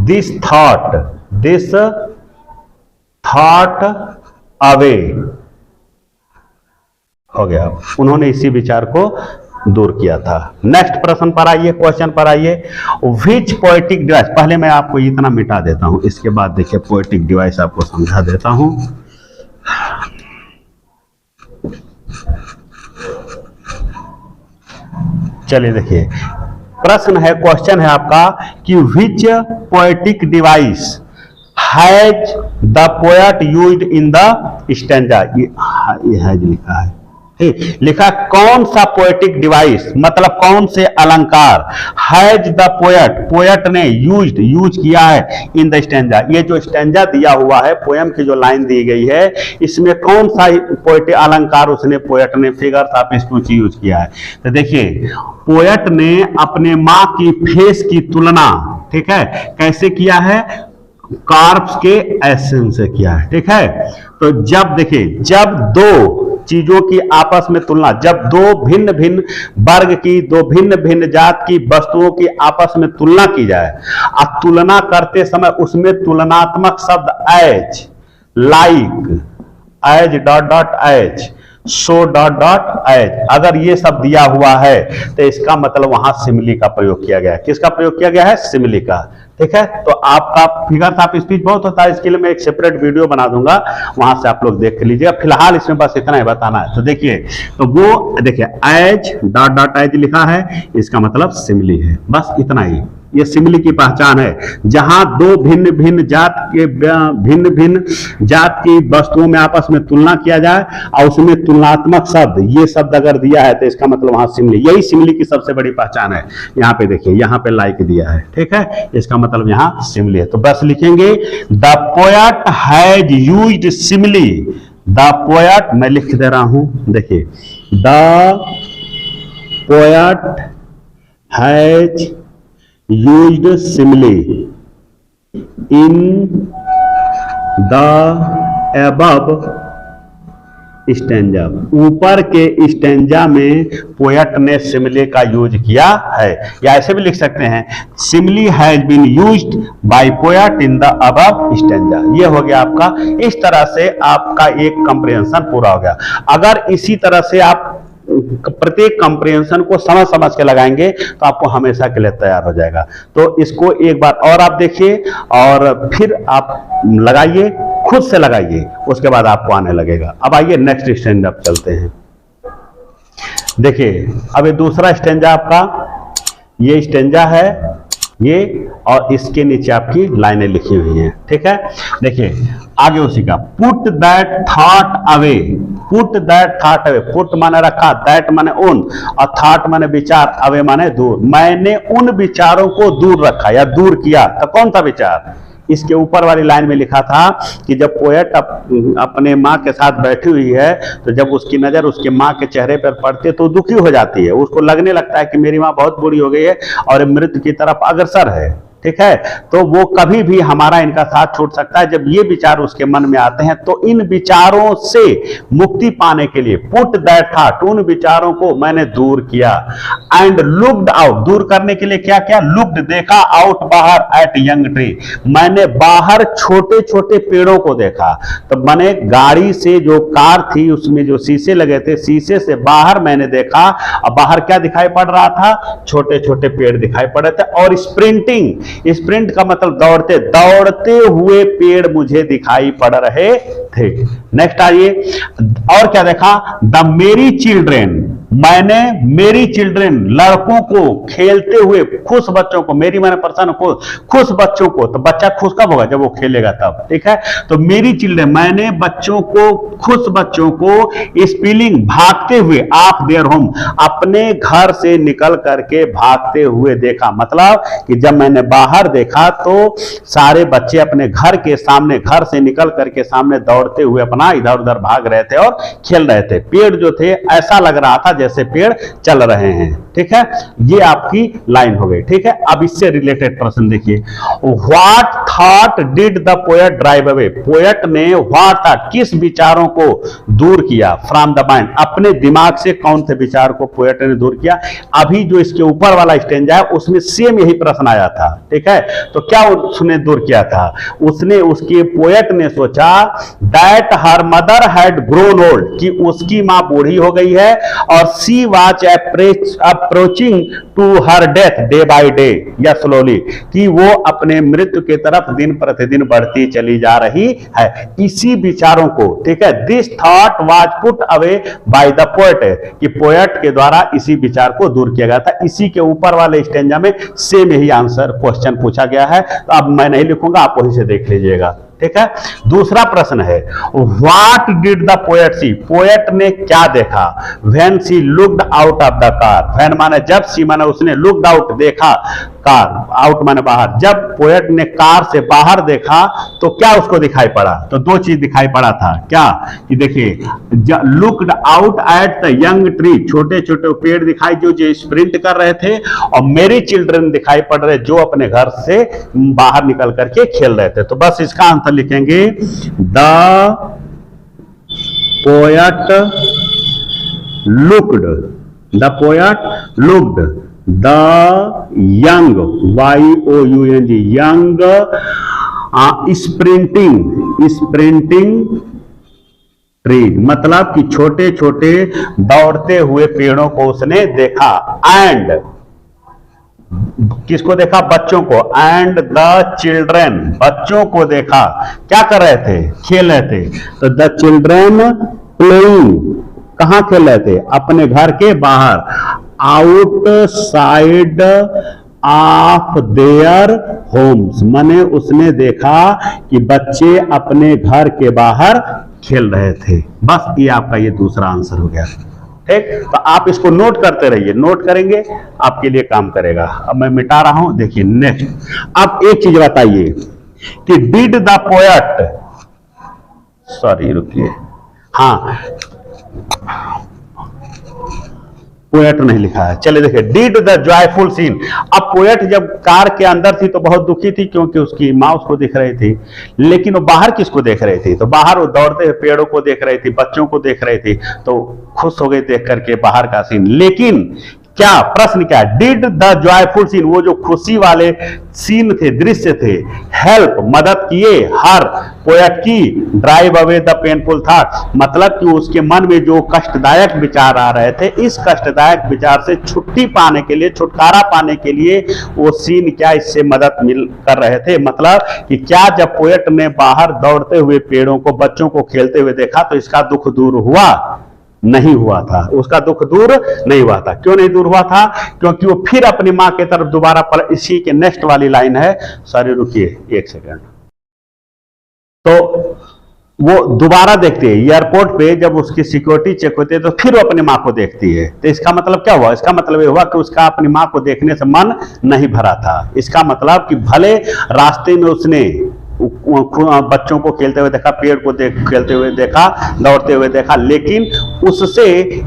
दिस थॉट अवे, हो गया, उन्होंने इसी विचार को दूर किया था। नेक्स्ट प्रश्न पर आइए, क्वेश्चन पर आइए, विच पोएटिक डिवाइस, पहले मैं आपको इतना मिटा देता हूं, इसके बाद देखिए पोएटिक डिवाइस आपको समझा देता हूं। चलिए देखिए, प्रश्न है, क्वेश्चन है आपका कि which poetic device has the poet used in the stanza. ये हैज लिखा है, लिखा कौन सा पोएटिक डिवाइस, मतलब कौन से अलंकार हैज द पोएट, पोएट ने यूज किया है इन द स्टैंजा। ये जो स्टैंजा दिया हुआ है, पोएम की जो लाइन दी गई है, इसमें कौन सा पोएटिक अलंकार उसने, पोएट ने फिगर्स ऑफ स्पीच यूज किया है। तो देखिए, पोएट ने अपने मां की फेस की तुलना, ठीक है, कैसे किया है, कार्ब्स के एसेंस से किया है, ठीक है। तो जब देखिए, जब दो चीजों की आपस में तुलना, जब दो भिन्न भिन्न वर्ग की, दो भिन्न भिन्न जात की वस्तुओं की आपस में तुलना की जाए, अब तुलना करते समय उसमें तुलनात्मक शब्द as, like, as dot dot as, so dot dot as, अगर ये सब दिया हुआ है तो इसका मतलब वहां सिमिली का प्रयोग किया गया है। किसका प्रयोग किया गया है, सिमिली का, ठीक है। तो आपका फिगर्स ऑफ स्पीच बहुत होता है, इसके लिए मैं एक सेपरेट वीडियो बना दूंगा, वहां से आप लोग देख लीजिएगा। फिलहाल इसमें बस इतना ही बताना है। तो देखिए, तो वो देखिए एज डॉट डॉट एज लिखा है, इसका मतलब सिमिली है, बस इतना ही। ये सिमिली की पहचान है, जहां दो भिन्न भिन्न जात के, भिन्न भिन्न जात की वस्तुओं में आपस में तुलना किया जाए और उसमें तुलनात्मक शब्द, ये शब्द अगर दिया है तो इसका मतलब वहां सिमिली, यही सिमिली की सबसे बड़ी पहचान है। यहाँ पे देखिए, यहाँ पे लाइक दिया है, ठीक है, इसका मतलब यहाँ सिमिली है। तो बस लिखेंगे the poet has used simile, the poet, मैं लिख दे रहा हूं, देखिए, the poet has used simile in the above stanza। ऊपर के स्टेंजा में पोएट ने सिमिले का यूज किया है, या ऐसे भी लिख सकते हैं, simile has been used by poet in the above stanza. ये हो गया आपका, इस तरह से आपका एक कंप्रिहेंशन पूरा हो गया। अगर इसी तरह से आप प्रत्येक कंप्रिहेंशन को समझ समझ के लगाएंगे तो आपको हमेशा के लिए तैयार हो जाएगा। तो इसको एक बार और आप देखिए और फिर आप लगाइए, खुद से लगाइए, उसके बाद आपको आने लगेगा। अब आइए नेक्स्ट स्टेंजा पे चलते हैं। देखिए, अब ये दूसरा स्टेंजा आपका, ये स्टेंजा है ये, और इसके नीचे आपकी लाइनें लिखी हुई हैं, ठीक है। देखिए आगे उसी का, put that thought away, put that thought away, put माने रखा, दैट माने उन, और थॉट माने विचार, अवे माने दूर। मैंने उन विचारों को दूर रखा या दूर किया। तो कौन सा विचार, इसके ऊपर वाली लाइन में लिखा था कि जब पोएट अपने माँ के साथ बैठी हुई है तो जब उसकी नजर उसके माँ के चेहरे पर पड़ती तो दुखी हो जाती है, उसको लगने लगता है कि मेरी माँ बहुत बुरी हो गई है और मृत्यु की तरफ अग्रसर है, ठीक है। तो वो कभी भी हमारा इनका साथ छोड़ सकता है। जब ये विचार उसके मन में आते हैं तो इन विचारों से मुक्ति पाने के लिए, पुट दैट थॉट, उन विचारों को मैंने दूर किया, एंड लुक्ड आउट, दूर करने के लिए क्या किया, लुक्ड, देखा, आउट, बाहर, एट यंग ट्री, मैंने बाहर छोटे छोटे पेड़ों को देखा। तो मैंने गाड़ी से, जो कार थी उसमें जो शीशे लगे थे, शीशे से बाहर मैंने देखा, और बाहर क्या दिखाई पड़ रहा था, छोटे छोटे पेड़ दिखाई पड़ रहे थे। और स्प्रिंटिंग, स्प्रिंट का मतलब दौड़ते, दौड़ते हुए पेड़ मुझे दिखाई पड़ रहे थे। नेक्स्ट आइए, और क्या देखा, द मेरी चिल्ड्रेन, मैंने मेरी चिल्ड्रेन, लड़कों को खेलते हुए, खुश बच्चों को, मेरी मैंने पर्सन को, खुश बच्चों को, तो बच्चा खुश कब होगा, जब वो खेलेगा तब, ठीक है। तो मेरी चिल्ड्रेन, मैंने बच्चों को, खुश बच्चों को स्पीलिंग, भागते हुए, ऑफ देयर होम, अपने घर से निकल करके भागते हुए देखा। मतलब कि जब मैंने बाहर देखा तो सारे बच्चे अपने घर के सामने, घर से निकल करके सामने दौड़ते हुए अपना इधर उधर भाग रहे थे और खेल रहे थे। पेड़ जो थे ऐसा लग रहा था जैसे पेड़ चल रहे हैं, ठीक है। ये आपकी लाइन हो गई, ठीक है। अब इससे रिलेटेड प्रश्न देखिए, what thought did the poet drive away, poet ने व्हाट थॉट, किस विचारों को दूर किया, फ्रॉम द माइंड, अपने दिमाग से कौन से विचार को पोएट ने दूर किया। अभी जो इसके ऊपर वाला स्टेंजा है उसमें सेम यही प्रश्न आया था, ठीक है। तो क्या उसने दूर किया था, उसने, उसके पोएट ने सोचा that her mother had grown old, कि उसकी मां बूढ़ी हो गई है और she was approaching to her death day by day या स्लोली, कि वो अपने मृत्यु की तरफ दिन प्रतिदिन बढ़ती चली जा रही है। इसी विचारों को, ठीक है, this thought was put away by the poet, कि पोएट के द्वारा इसी विचार को दूर किया गया था। इसी के ऊपर वाले स्टेंजा में सेम यही आंसर क्वेश्चन पूछा गया है, तो अब मैं नहीं लिखूंगा, आप वहीं से देख लीजिएगा, ठीक है। दूसरा प्रश्न है, what did the poet see, poet ने क्या देखा, when she looked out of the car, when माने जब, सी माने उसने, लुक्ड आउट देखा, कार, आउट माने बाहर, जब पोएट ने कार से बाहर देखा तो क्या उसको दिखाई पड़ा, तो दो चीज दिखाई पड़ा था, क्या, कि देखिए looked out at the young tree, छोटे छोटे पेड़ दिखाई जो स्प्रिंट कर रहे थे, और मेरी चिल्ड्रन दिखाई पड़ रहे जो अपने घर से बाहर निकल करके खेल रहे थे। तो बस इसका आंसर लिखेंगे, the poet looked, the poet looked the young, YOUNG, young sprinting tree, मतलब कि छोटे छोटे दौड़ते हुए पेड़ों को उसने देखा, एंड किसको देखा, बच्चों को, एंड द चिल्ड्रन, बच्चों को देखा, क्या कर रहे थे, खेल रहे थे, तो द चिल्ड्रन प्लेइंग, कहां खेल रहे थे, अपने घर के बाहर, आउटसाइड ऑफ देयर होम्स, माने उसने देखा कि बच्चे अपने घर के बाहर खेल रहे थे। बस ये आपका ये दूसरा आंसर हो गया, ठीक। तो आप इसको नोट करते रहिए, नोट करेंगे आपके लिए काम करेगा। अब मैं मिटा रहा हूं, देखिए नेक्स्ट। अब एक चीज बताइए कि डिड द पोएट, सॉरी रुकिए, हाँ पोएट नहीं लिखा है, चलिए देखिए, डिड द जॉयफुल सीन। अब पोएट जब कार के अंदर थी तो बहुत दुखी थी क्योंकि उसकी माँ उसको देख रही थी, लेकिन वो बाहर किसको देख रही थी, तो बाहर वो दौड़ते हुए पेड़ों को देख रही थी, बच्चों को देख रही थी, तो खुश हो गई देख करके बाहर का सीन। लेकिन क्या प्रश्न, क्या डिड द जॉयफुल सीन, वो जो खुशी वाले सीन थे, दृश्य थे, हेल्प मदद किए, हर पोएट की, drive away the painful thought, मतलब कि उसके मन में जो कष्टदायक विचार आ रहे थे, इस कष्टदायक विचार से छुट्टी पाने के लिए, छुटकारा पाने के लिए वो सीन क्या इससे मदद कर रहे थे, मतलब कि क्या जब पोएट ने बाहर दौड़ते हुए पेड़ों को, बच्चों को खेलते हुए देखा तो इसका दुख दूर हुआ, नहीं हुआ था, उसका दुख दूर नहीं हुआ था। क्यों नहीं दूर हुआ था, क्योंकि वो फिर अपनी मां की तरफ दोबारा, इसी के नेक्स्ट वाली लाइन है, सॉरी रुकिए एक सेकंड, तो वो दोबारा देखती है एयरपोर्ट पे, जब उसकी सिक्योरिटी चेक होती है तो फिर वो अपनी मां को देखती है। तो इसका मतलब क्या हुआ, इसका मतलब ये हुआ कि उसका अपनी मां को देखने से मन नहीं भरा था। इसका मतलब कि भले रास्ते में उसने बच्चों को खेलते हुए देखा, पेड़ को खेलते हुए देखा, दौड़ते हुए देखा, लेकिन उससे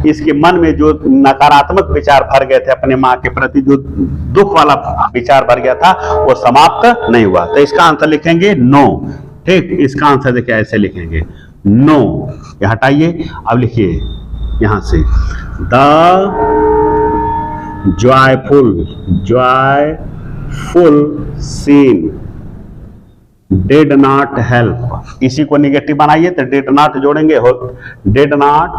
इसके मन में जो नकारात्मक विचार भर गए थे अपने मां के प्रति, जो दुख वाला विचार भर गया था, वो समाप्त नहीं हुआ। तो इसका आंसर लिखेंगे नो, ठीक। इसका आंसर देखिए ऐसे लिखेंगे, नो, ये हटाइए, अब लिखिए यहां से, the joyful scene did not help, इसी को निगेटिव बनाइए तो डिड नॉट जोड़ेंगे, did not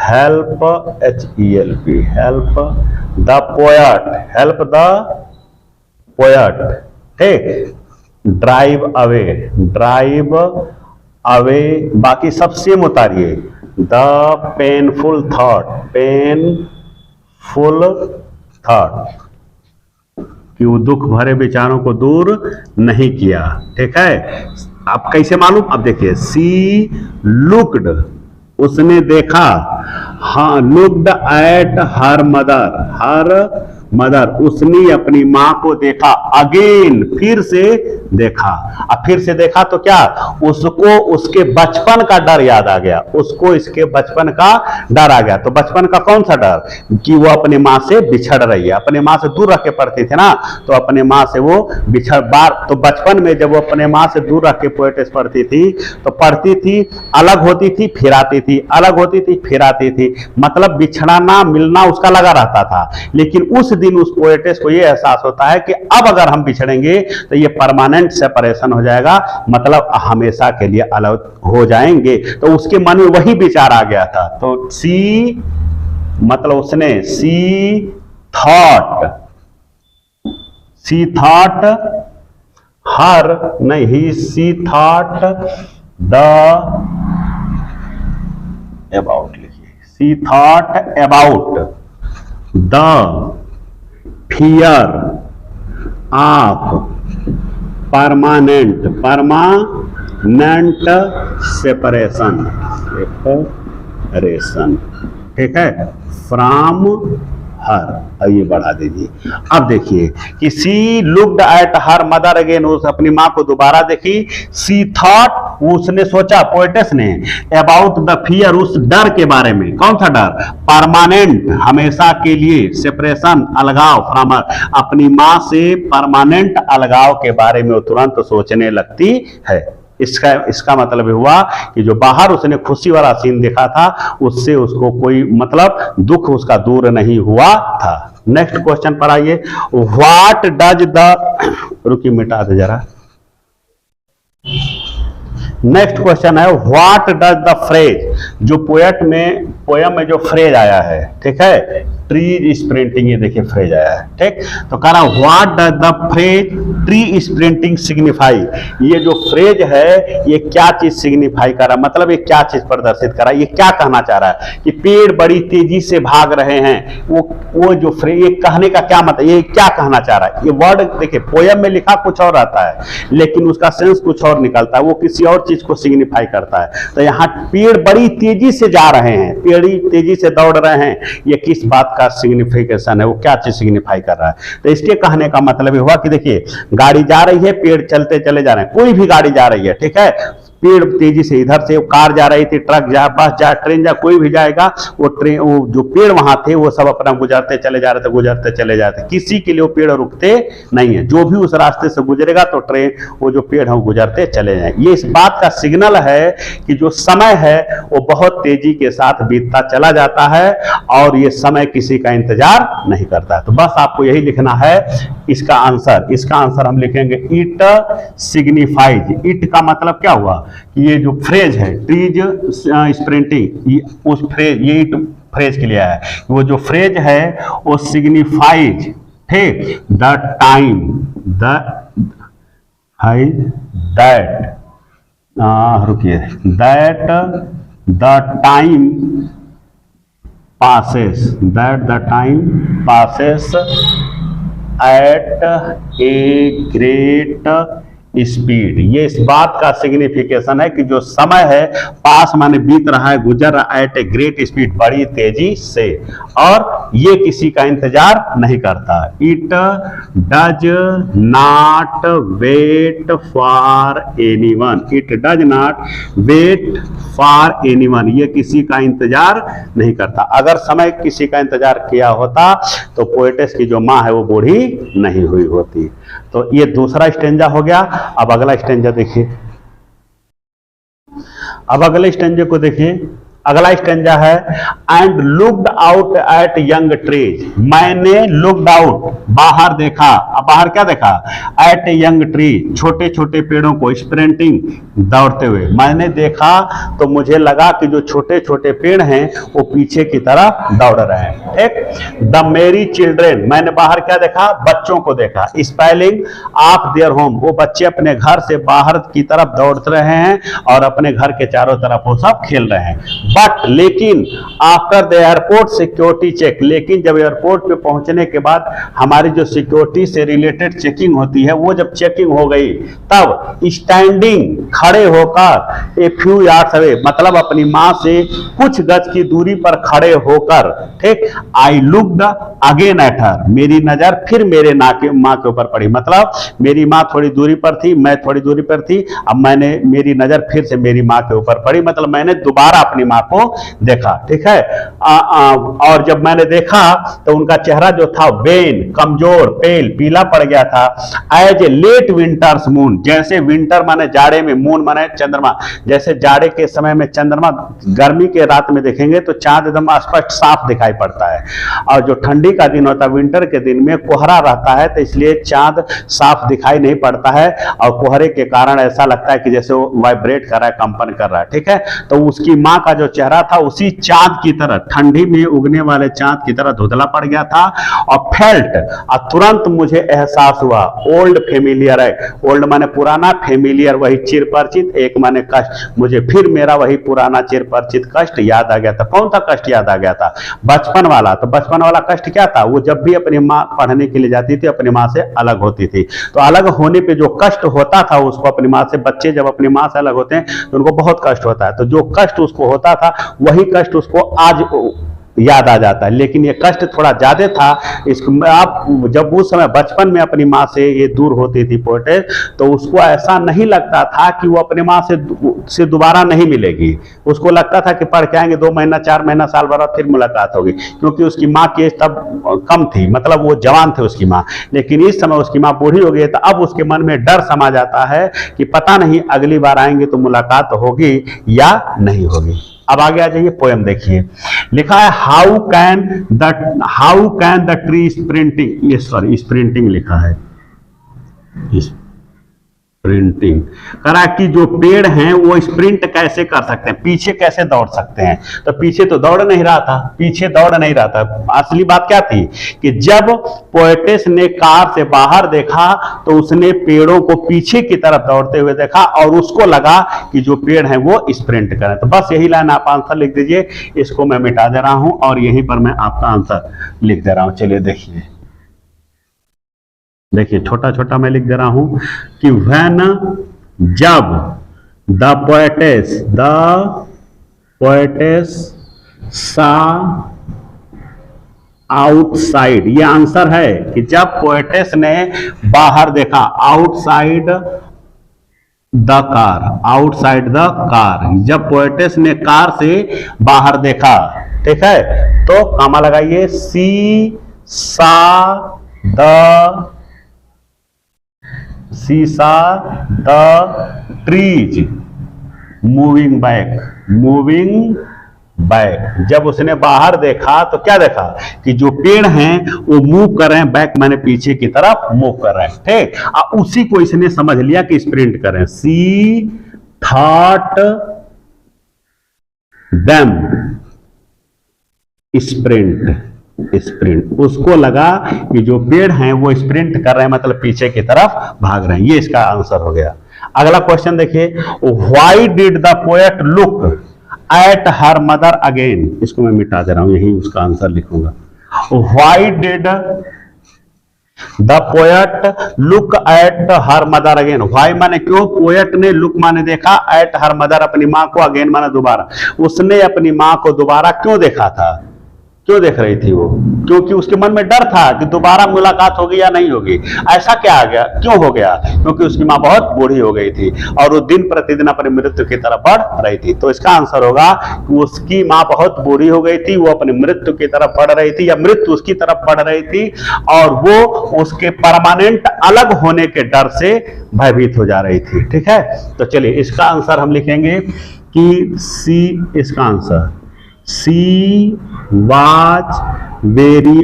help, HELP, help the poet, help the poet, ठीक। ड्राइव अवे, बाकी सब सेम उतारिए, द पेनफुल थॉट, कि वो दुख भरे विचारों को दूर नहीं किया, ठीक है। आप कैसे मालूम, अब देखिए, सी लुक्ड, उसने देखा, हाँ, लुक्ड एट हर मदर, उसने अपनी मां को देखा, अगेन, फिर से देखा। अब फिर से देखा तो क्या, उसको उसके बचपन का डर याद आ गया, उसको इसके बचपन का डर आ गया। तो बचपन का कौन सा डर, कि वो अपनी मां से बिछड़ रही है, अपने मां से दूर रख के पढ़ती थी ना, तो अपने मां से वो तो बचपन में जब वो अपने मां से दूर रख के पोएटिस पढ़ती थी, तो पढ़ती थी, अलग होती थी, फिर आती थी, अलग होती थी, फिर आती थी, मतलब बिछड़ना मिलना उसका लगा रहता था। लेकिन उस दिन उस पोएटिस को ये एहसास होता है कि अब अगर हम बिछड़ेंगे तो ये परमानेंट सेपरेशन हो जाएगा, मतलब हमेशा के लिए अलग हो जाएंगे। तो उसके मन में वही विचार आ गया था। तो सी मतलब उसने सी थॉट हर नहीं, सी थॉट द अबाउट लिखिए, she thought about the fear of permanent separation, ठीक है, फ्रॉम हर। ये बढ़ा दीजिए। अब देखिए कि she looked at her mother again, उस अपनी मां को दोबारा देखी। सी थॉट, उसने सोचा, पोएटेस ने, अबाउट द फियर, उस डर के बारे में। कौन सा डर? परमानेंट, हमेशा के लिए, सेपरेशन, अलगाव, फ्रॉम हर, अपनी मां से परमानेंट अलगाव के बारे में वो तुरंत सोचने लगती है। इसका मतलब हुआ कि जो बाहर उसने खुशी वाला सीन देखा था, उससे उसको कोई मतलब दुख उसका दूर नहीं हुआ था। नेक्स्ट क्वेश्चन पर आइए। व्हाट डज द, रुकिए मिटा दे जरा। नेक्स्ट क्वेश्चन है, व्हाट डज द फ्रेज, जो पोयम में जो फ्रेज आया है, ठीक है, ट्री स्प्रिंटिंग, ये देखिए फ्रेज आया है, ठीक। तो कह रहा what does the phrase tree sprinting signify, ये जो फ्रेज है ये क्या चीज सिग्निफाई कर रहा है, मतलब ये क्या चीज प्रदर्शित कर रहा है, ये क्या कहना चाह रहा है कि पेड़ बड़ी तेजी से भाग रहे हैं। वो जो फ्रेज, ये कहने का क्या मतलब, ये क्या कहना चाह रहा है। ये वर्ड देखिए पोयम में लिखा कुछ और आता है, लेकिन उसका सेंस कुछ और निकलता है, वो किसी और चीज को सिग्निफाई करता है। तो यहाँ पेड़ बड़ी तेजी से जा रहे हैं, पेड़ तेजी से दौड़ रहे हैं, ये किस बात का सिग्निफिकेशन है, वो क्या चीज सिग्निफाई कर रहा है। तो इसके कहने का मतलब हुआ कि देखिए गाड़ी जा रही है, पेड़ चलते चले जा रहे हैं, कोई भी गाड़ी जा रही है, ठीक है, पेड़ तेजी से, इधर से कार जा रही थी, ट्रक जा, बस जा, ट्रेन जा, कोई भी जाएगा, वो जो पेड़ वहां थे वो सब अपना गुजरते चले जा रहे थे, गुजरते चले जाते, किसी के लिए वो पेड़ रुकते नहीं है। जो भी उस रास्ते से गुजरेगा तो ट्रेन, वो जो पेड़ है वो गुजरते चले जाए। ये इस बात का सिग्नल है कि जो समय है वो बहुत तेजी के साथ बीतता चला जाता है और ये समय किसी का इंतजार नहीं करता। तो बस आपको यही लिखना है इसका आंसर हम लिखेंगे इट सिग्निफाइज। इट का मतलब क्या हुआ कि ये जो फ्रेज है ट्रीज स्प्रिंटिंग, उस फ्रेज, ये इट फ्रेज के लिए आया है। वो जो फ्रेज है वो सिग्निफाइज, ठीक, द टाइम, दैट, रुकिए, that the time passes, that the time passes at a great speed. ये इस बात का सिग्निफिकेशन है कि जो समय है पास माने बीत रहा है, गुजर रहा है, एट ए ग्रेट स्पीड, बड़ी तेजी से, और ये किसी का इंतजार नहीं करता। It does not wait for anyone, it does not wait for anyone, ये किसी का इंतजार नहीं करता। अगर समय किसी का इंतजार किया होता तो पोएटेस की जो माँ है वो बूढ़ी नहीं हुई होती। तो ये दूसरा स्टेंजा हो गया। अब अगला स्टेंजा देखिए, अब अगले स्टेंजे को देखिए। अगला स्टेंजा है and looked out at young trees, मैंने लुक्ड आउट, बाहर देखा। अब बाहर क्या देखा? एट यंग ट्री, छोटे छोटे पेड़ों को, स्प्रिंटिंग, दौड़ते हुए मैंने देखा तो मुझे लगा कि जो छोटे छोटे पेड़ हैं वो पीछे की तरफ दौड़ रहे हैं। ठीक, द मेरी चिल्ड्रेन, मैंने बाहर क्या देखा? बच्चों को देखा। स्पेलिंग ऑफ देयर होम, वो बच्चे अपने घर से बाहर की तरफ दौड़ रहे हैं और अपने घर के चारों तरफ वो सब खेल रहे हैं। बट लेकिन after the airport security check, लेकिन जब एयरपोर्ट पे पहुंचने के बाद हमारी जो सिक्योरिटी से रिलेटेड चेकिंग होती है, वो जब चेकिंग हो गई तब स्टैंडिंग, खड़े होकर, ए फ्यू यार्ड्स अवे, मतलब अपनी मां से कुछ गज की दूरी पर खड़े होकर, ठीक, I looked again at her, मेरी नजर फिर मेरे मां के ऊपर पड़ी। मतलब मेरी मां थोड़ी दूरी पर थी, मैं थोड़ी दूरी पर थी, अब मेरी नजर फिर से मेरी मां के ऊपर पड़ी, मतलब मैंने दोबारा अपनी मां को देखा। ठीक है, और जब मैंने देखा तो उनका चेहरा जो था वेन, कमजोर, पेल, पीला पड़ गया था। As a late winter's moon, जैसे विंटर माने जाड़े में, मून माने चंद्रमा, जैसे जाड़े के समय में चंद्रमा, गर्मी के रात में देखेंगे तो चांद एकदम स्पष्ट साफ दिखाई पड़ता है, और जो ठंडी का दिन होता है, विंटर के दिन में कोहरा रहता है, तो इसलिए चांद साफ दिखाई नहीं पड़ता है, और कोहरे के कारण ऐसा लगता है कि जैसे वो वाइब्रेट कर रहा है, कंपन कर रहा है। ठीक है, तो उसकी मां का जो चेहरा था उसी चांद की तरह, ठंडी में उगने वाले चांद की तरह धुंधला पड़ गया था। और फेल्ट, और तुरंत मुझे एहसास हुआ, ओल्ड फेमिलियर है, ओल्ड माने पुराना, फेमिलियर वही चिर परिचित, एक माने कष्ट, मुझे फिर मेरा वही पुराना चिर परिचित कष्ट याद आ गया था। कौन सा कष्ट याद आ गया था? बचपन वाला। तो बचपन वाला कष्ट क्या था? वो जब भी अपनी माँ पढ़ने के लिए जाती थी अपनी माँ से अलग होती थी, तो अलग होने पे जो कष्ट होता था उसको अपनी माँ से, बच्चे जब अपनी माँ से अलग होते हैं तो उनको बहुत कष्ट होता है, तो जो कष्ट उसको होता था वही कष्ट उसको आज याद आ जाता है। लेकिन ये कष्ट थोड़ा ज्यादा था। इसको आप जब उस समय बचपन में अपनी माँ से ये दूर होती थी पोएटेस, तो उसको ऐसा नहीं लगता था कि वो अपनी माँ से दोबारा नहीं मिलेगी। उसको लगता था कि पढ़ के आएंगे 2 महीना 4 महीना साल भर फिर मुलाकात होगी, क्योंकि उसकी माँ की एज तब कम थी, मतलब वो जवान थे उसकी माँ। लेकिन इस समय उसकी माँ बूढ़ी हो गई, तो अब उसके मन में डर समा जाता है कि पता नहीं अगली बार आएंगे तो मुलाकात होगी या नहीं होगी। अब आगे आ जाइए, पोएम देखिए। लिखा है how can the tree sprinting, ये सॉरी स्प्रिंटिंग लिखा है, स्प्रिंटिंग करा कि जो पेड़ हैं वो स्प्रिंट कैसे कर सकते हैं, पीछे कैसे दौड़ सकते हैं। तो पीछे तो दौड़ नहीं रहा था, पीछे दौड़ नहीं रहा था। असली बात क्या थी कि जब पोएटेस ने कार से बाहर देखा तो उसने पेड़ों को पीछे की तरफ दौड़ते हुए देखा और उसको लगा कि जो पेड़ हैं वो स्प्रिंट करें। तो बस यही लाइन आप आंसर लिख दीजिए। इसको मैं मिटा दे रहा हूं और यहीं पर मैं आपका आंसर लिख दे रहा हूं। चलिए देखिए छोटा छोटा मैं लिख दे रहा हूं कि व्हेन, जब द पोएटेस सा आउटसाइड, ये आंसर है कि जब पोएटेस ने बाहर देखा, आउटसाइड द कार, जब पोएटेस ने कार से बाहर देखा, ठीक है, तो कामा लगाइए, सी सा द ट्रीज मूविंग बैक। जब उसने बाहर देखा तो क्या देखा कि जो पेड़ हैं वो मूव कर रहे हैं, बैक माने पीछे की तरफ मूव कर रहे हैं, ठीक। उसी को इसने समझ लिया कि स्प्रिंट कर रहे हैं। सी थॉट देम स्प्रिंट, उसको लगा कि जो पेड़ हैं वो स्प्रिंट कर रहे हैं, मतलब पीछे की तरफ भाग रहे हैं। ये इसका आंसर हो गया। अगला क्वेश्चन देखिए, why did the poet look at her mother again, इसको मैं मिटा दे रहा हूं, यही उसका आंसर लिखूंगा। Why did the poet look at her mother again, why माने क्यों, पोएट ने लुक माने देखा, एट हर मदर अपनी मां को, अगेन माने दोबारा, उसने अपनी मां को दोबारा क्यों देखा था, क्यों देख रही थी वो, क्योंकि उसके मन में डर था कि दोबारा मुलाकात होगी या नहीं होगी। ऐसा क्या आ गया, क्यों हो गया, क्योंकि उसकी माँ बहुत बूढ़ी हो गई थी और वो दिन प्रतिदिन अपनी मृत्यु की तरफ बढ़ रही थी। तो इसका आंसर होगा कि उसकी माँ बहुत बूढ़ी हो गई थी, वो अपनी मृत्यु की तरफ बढ़ रही थी या मृत्यु उसकी तरफ बढ़ रही थी, और वो उसके परमानेंट अलग होने के डर से भयभीत हो जा रही थी, ठीक है। तो चलिए इसका आंसर हम लिखेंगे कि सी, इसका answer she was very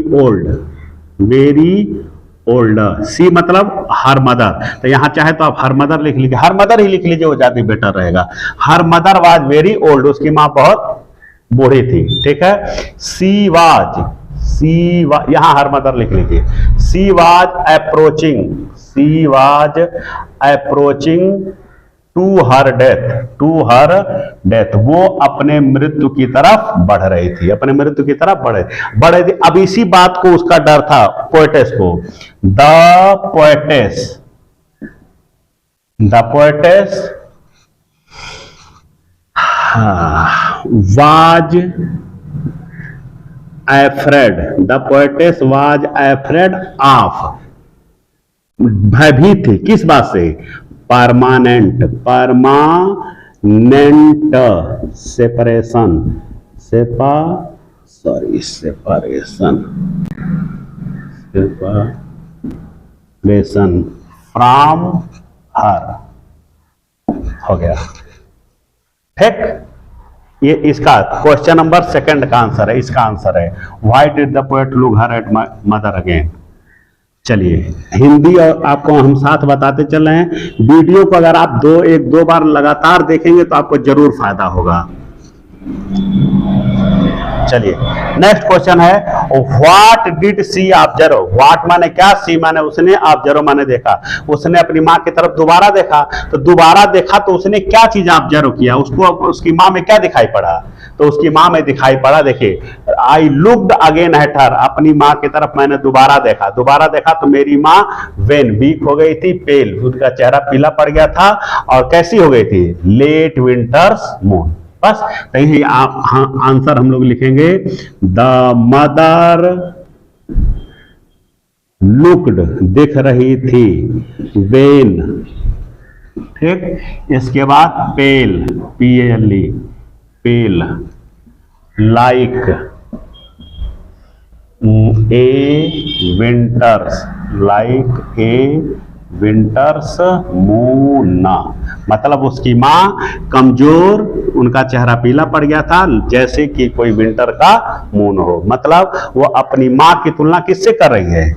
old, she मतलब हर मदर, तो यहां चाहे तो आप हर मदर लिख लीजिए, हर मदर ही लिख लीजिए, वो ज्यादा बेटर रहेगा। हर मदर वाज वेरी ओल्ड, उसकी मां बहुत बूढ़ी थी, ठीक है। सी वाज, यहां हर मदर लिख लीजिए। She was approaching to her death, वो अपने मृत्यु की तरफ बढ़ रही थी, अपने मृत्यु की तरफ बढ़ रही थी। अब इसी बात को उसका डर था पोएटेस को। The poetess was afraid of, भयभीत थी किस बात से, परमानेंट सेपरेशन फ्रॉम हर, हो गया, ठीक। ये इसका क्वेश्चन नंबर 2 का आंसर है, इसका आंसर है why did the poet look her at mother again. चलिए हिंदी और आपको हम साथ बताते चल रहे हैं। वीडियो को अगर आप 1-2 बार लगातार देखेंगे तो आपको जरूर फायदा होगा। चलिए नेक्स्ट क्वेश्चन है, what did she observe. What माने क्या, सी माने उसने, ऑब्जर्व माने देखा। उसने अपनी माँ की तरफ दोबारा देखा, तो दोबारा देखा तो उसने क्या चीज ऑब्जर्व किया, उसको उसकी माँ में क्या दिखाई पड़ा, तो उसकी माँ में दिखाई पड़ा, देखिए, I looked again at her, अपनी माँ की तरफ मैंने दोबारा देखा। दोबारा देखा तो मेरी माँ वेन वीक हो गई थी, पेल, उनका चेहरा पीला पड़ गया था, और कैसी हो गई थी, लेट विंटर्स मून। बस यही आंसर हम लोग लिखेंगे, द मदर लुक्ड, दिख रही थी, वेन, ठीक। इसके बाद pale, PALE, pale, like a winter's, like a winter's moon. मतलब उसकी माँ कमजोर, उनका चेहरा पीला पड़ गया था जैसे कि कोई विंटर का मून हो। मतलब वो अपनी माँ की तुलना किससे कर रही है,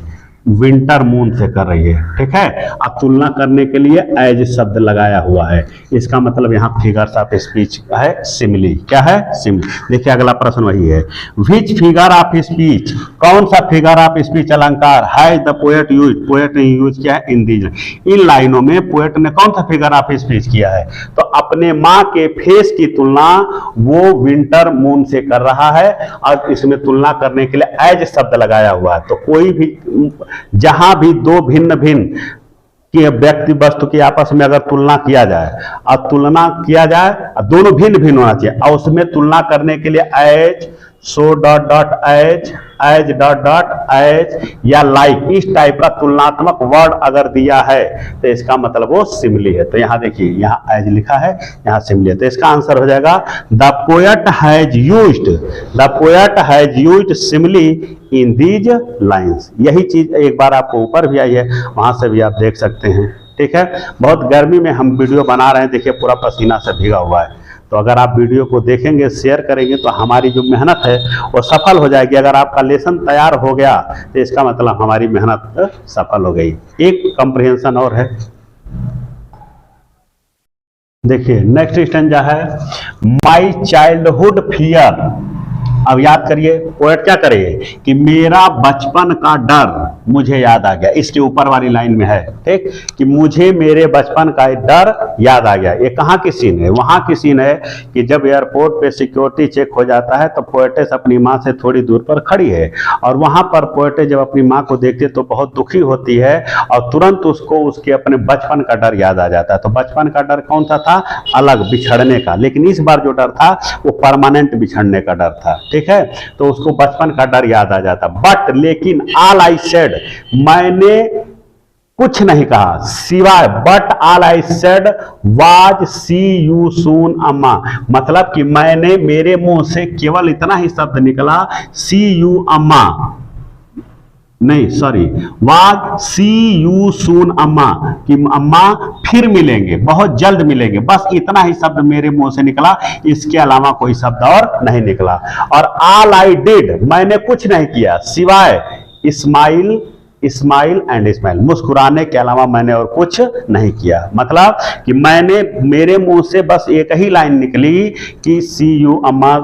विंटर मून से कर रही है, ठीक है। अब तुलना करने के लिए एज शब्द लगाया हुआ है, इसका मतलब यहाँ फिगर्स ऑफ स्पीच है, सिमिली। क्या है, सिमिली। देखिए अगला प्रश्न वही है, विच फिगर ऑफ स्पीच, कौन सा फिगर ऑफ स्पीच अलंकार है द पोएट यूज, पोएट ने यूज किया है इन दीज, इन लाइनों में पोएट ने कौन सा फिगर ऑफ स्पीच किया है, तो अपने माँ के फेस की तुलना वो विंटर मून से कर रहा है, और इसमें तुलना करने के लिए एज शब्द लगाया हुआ है। तो कोई भी, जहां भी दो भिन्न भिन्न कि व्यक्ति वस्तु की आपस में अगर तुलना किया जाए, और तुलना किया जाए दोनों भिन्न भिन्न होना चाहिए, और उसमें तुलना करने के लिए as, so dot dot as, as dot dot as, या लाइक, इस टाइप का तुलनात्मक वर्ड अगर दिया है तो इसका मतलब वो सिमिली है। तो यहां देखिए, यहां एज लिखा है, यहां सिमिली है, तो इसका आंसर हो जाएगा the poet has used, the poet has used simile in these lines. यही चीज एक बार आपको ऊपर भी आई है, वहां से भी आप देख सकते हैं, ठीक है। बहुत गर्मी में हम वीडियो बना रहे हैं, देखिए पूरा पसीना से भीगा हुआ है, तो अगर आप वीडियो को देखेंगे, शेयर करेंगे, तो हमारी जो मेहनत है वो सफल हो जाएगी। अगर आपका लेसन तैयार हो गया तो इसका मतलब हमारी मेहनत सफल हो गई। एक कंप्रिहेंशन और है, देखिए नेक्स्ट स्टेंजा है, माई चाइल्डहुड फियर। अब याद करिए, पोएट क्या करे कि मेरा बचपन का डर मुझे याद आ गया, इसके ऊपर वाली लाइन में है, ठीक, कि मुझे मेरे बचपन का डर याद आ गया। ये कहाँ की सीन है, वहां की सीन है कि जब एयरपोर्ट पे सिक्योरिटी चेक हो जाता है तो पोएटेस अपनी माँ से थोड़ी दूर पर खड़ी है, और वहां पर पोएटेस जब अपनी माँ को देखती है तो बहुत दुखी होती है, और तुरंत उसको उसके अपने बचपन का डर याद आ जाता है। तो बचपन का डर कौन सा था, अलग बिछड़ने का, लेकिन इस बार जो डर था वो परमानेंट बिछड़ने का डर था, ठीक है। तो उसको बचपन का डर याद आ जाता, बट लेकिन ऑल आई सेड, मैंने कुछ नहीं कहा सिवाय, but all I said was see you soon Amma, मतलब कि मैंने, मेरे मुंह से केवल इतना ही शब्द निकला, सी यू अम्मा, नहीं sorry, was see you soon Amma, कि अम्मा फिर मिलेंगे, बहुत जल्द मिलेंगे, बस इतना ही शब्द मेरे मुंह से निकला, इसके अलावा कोई शब्द और नहीं निकला। और ऑल आई डिड, मैंने कुछ नहीं किया सिवाय स्माइल, स्माइल एंड स्माइल, मुस्कुराने के अलावा मैंने और कुछ नहीं किया। मतलब कि मैंने, मेरे मुंह से बस एक ही लाइन निकली कि सी यू अम्मा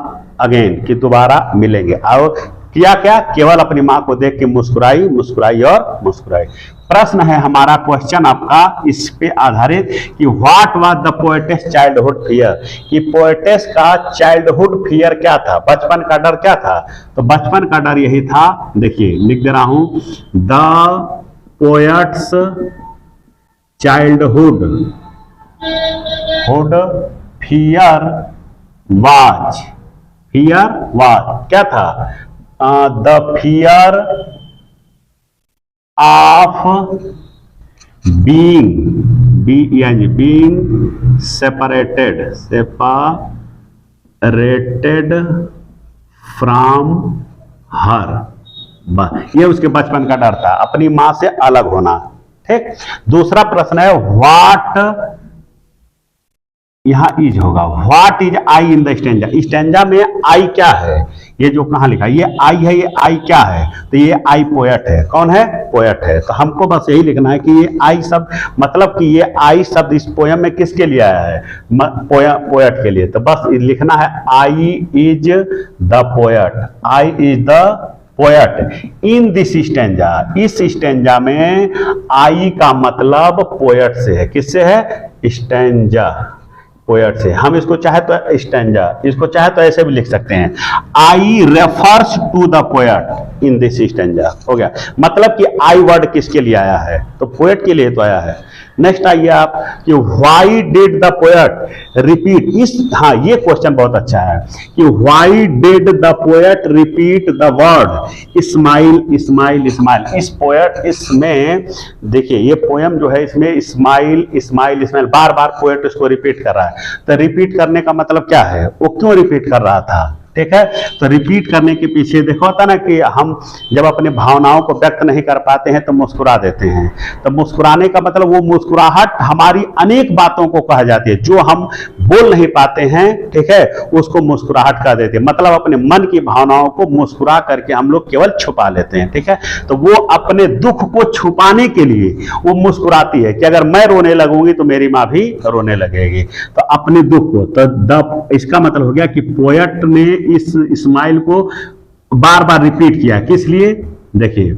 अगेन, कि दोबारा मिलेंगे, और किया क्या, केवल अपनी माँ को देख के मुस्कुराई, मुस्कुराई और मुस्कुराई। प्रश्न है हमारा, क्वेश्चन आपका इस पे आधारित कि what was the poetess childhood fear, कि पोएटेस का चाइल्डहुड फियर क्या था, बचपन का डर क्या था। तो बचपन का डर यही था, देखिए लिख दे रहा हूं, the poets childhood fear was, क्या था, the fear of being separated from her, ये उसके बचपन का डर था, अपनी मां से अलग होना, ठीक। दूसरा प्रश्न है, व्हाट, यहां इज होगा, what is I in the stanza, stanza में आई क्या है, ये जो कहाँ लिखा है, ये आई है, ये आई क्या है, तो ये आई पोएट है। कौन है? पोएट है। तो हमको बस यही लिखना है कि ये आई शब्द, मतलब कि ये आई शब्द इस पोयम में किसके लिए आया है? पोएट के लिए। तो बस लिखना है I is the poet, I is the poet in this stanza. इस स्टैंजा में आई का मतलब पोएट से है। किससे है? स्टैंजा, पोएट से। हम इसको चाहे तो स्टैंजा, इसको चाहे तो ऐसे भी लिख सकते हैं, I refers to the poet in this stanza. हो गया। मतलब कि आई वर्ड किसके लिए आया है? तो पोएट के लिए तो आया है। नेक्स्ट आइए आप कि why did the poet repeat इस, हाँ ये क्वेश्चन बहुत अच्छा है कि why did the poet repeat the word smile smile smile. इस पोएट, इसमें देखिए ये पोएम जो है इसमें स्माइल स्माइल स्माइल बार बार पोएट इसको रिपीट कर रहा है। तो रिपीट करने का मतलब क्या है? वो क्यों रिपीट कर रहा था? ठीक है। तो रिपीट करने के पीछे देखो होता ना कि हम जब अपने भावनाओं को व्यक्त नहीं कर पाते हैं तो मुस्कुरा देते हैं। तो मुस्कुराने का मतलब वो मुस्कुराहट हमारी अनेक बातों को कहा जाती है, जो हम बोल नहीं पाते हैं, ठीक है, उसको मुस्कुराहट कह देते हैं। मतलब अपने मन की भावनाओं को मुस्कुरा करके हम लोग केवल छुपा लेते हैं। ठीक है। तो वो अपने दुख को छुपाने के लिए वो मुस्कुराती है कि अगर मैं रोने लगूंगी तो मेरी माँ भी रोने लगेगी। तो अपने दुख को, तो इसका मतलब हो गया कि पोएट ने इस स्माइल को बार बार रिपीट किया। किस लिए? देखिए,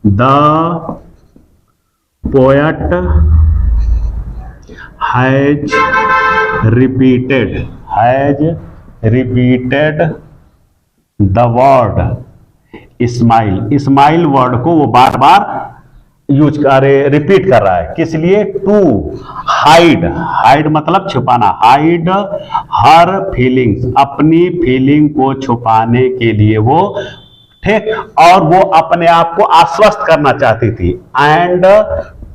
the poet has repeated the word smile. Smile word को वो बार बार यूज करे, रिपीट कर रहा है। किस लिए? टू हाइड, हाइड मतलब छुपाना, हाइड हर फीलिंग्स, अपनी फीलिंग को छुपाने के लिए वो, ठीक, और वो अपने आप को आश्वस्त करना चाहती थी। And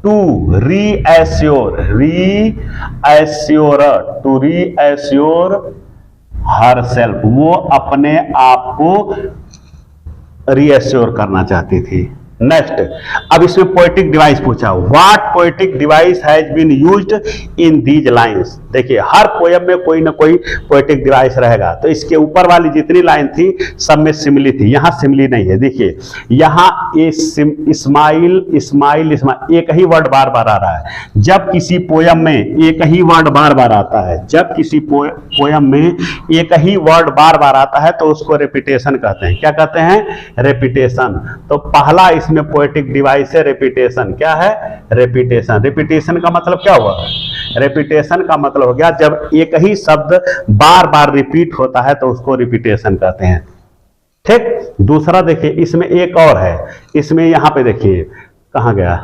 to reassure herself, वो अपने आप को रीएश्योर करना चाहती थी। नेक्स्ट, अब इसमें पोएटिक डिवाइस पूछा, what poetic device has been used in these lines. देखिए हर पोएम में कोई ना कोई पोएटिक डिवाइस रहेगा। तो इसके ऊपर वाली जितनी लाइन थी सब में सिमिली थी, यहां सिमिली नहीं है। देखिए यहां इस्माइल इस्माइल इस्माइल एक ही वर्ड बार बार आ रहा है। जब किसी पोएम में एक ही वर्ड बार बार आता है, जब किसी पोएम में एक ही वर्ड बार बार आता है तो उसको रेपिटेशन कहते हैं। क्या कहते हैं? रेपिटेशन। तो पहला इसमें पोएटिक डिवाइस है रेपिटेशन। क्या है? रेपिटेशन। रेपिटेशन का मतलब क्या हुआ? रेपिटेशन का मतलब हो गया जब एक ही शब्द बार बार रिपीट होता है तो उसको रिपीटेशन कहते हैं। ठीक। दूसरा देखिए इसमें एक और है, इसमें यहां पे देखिए कहां गया,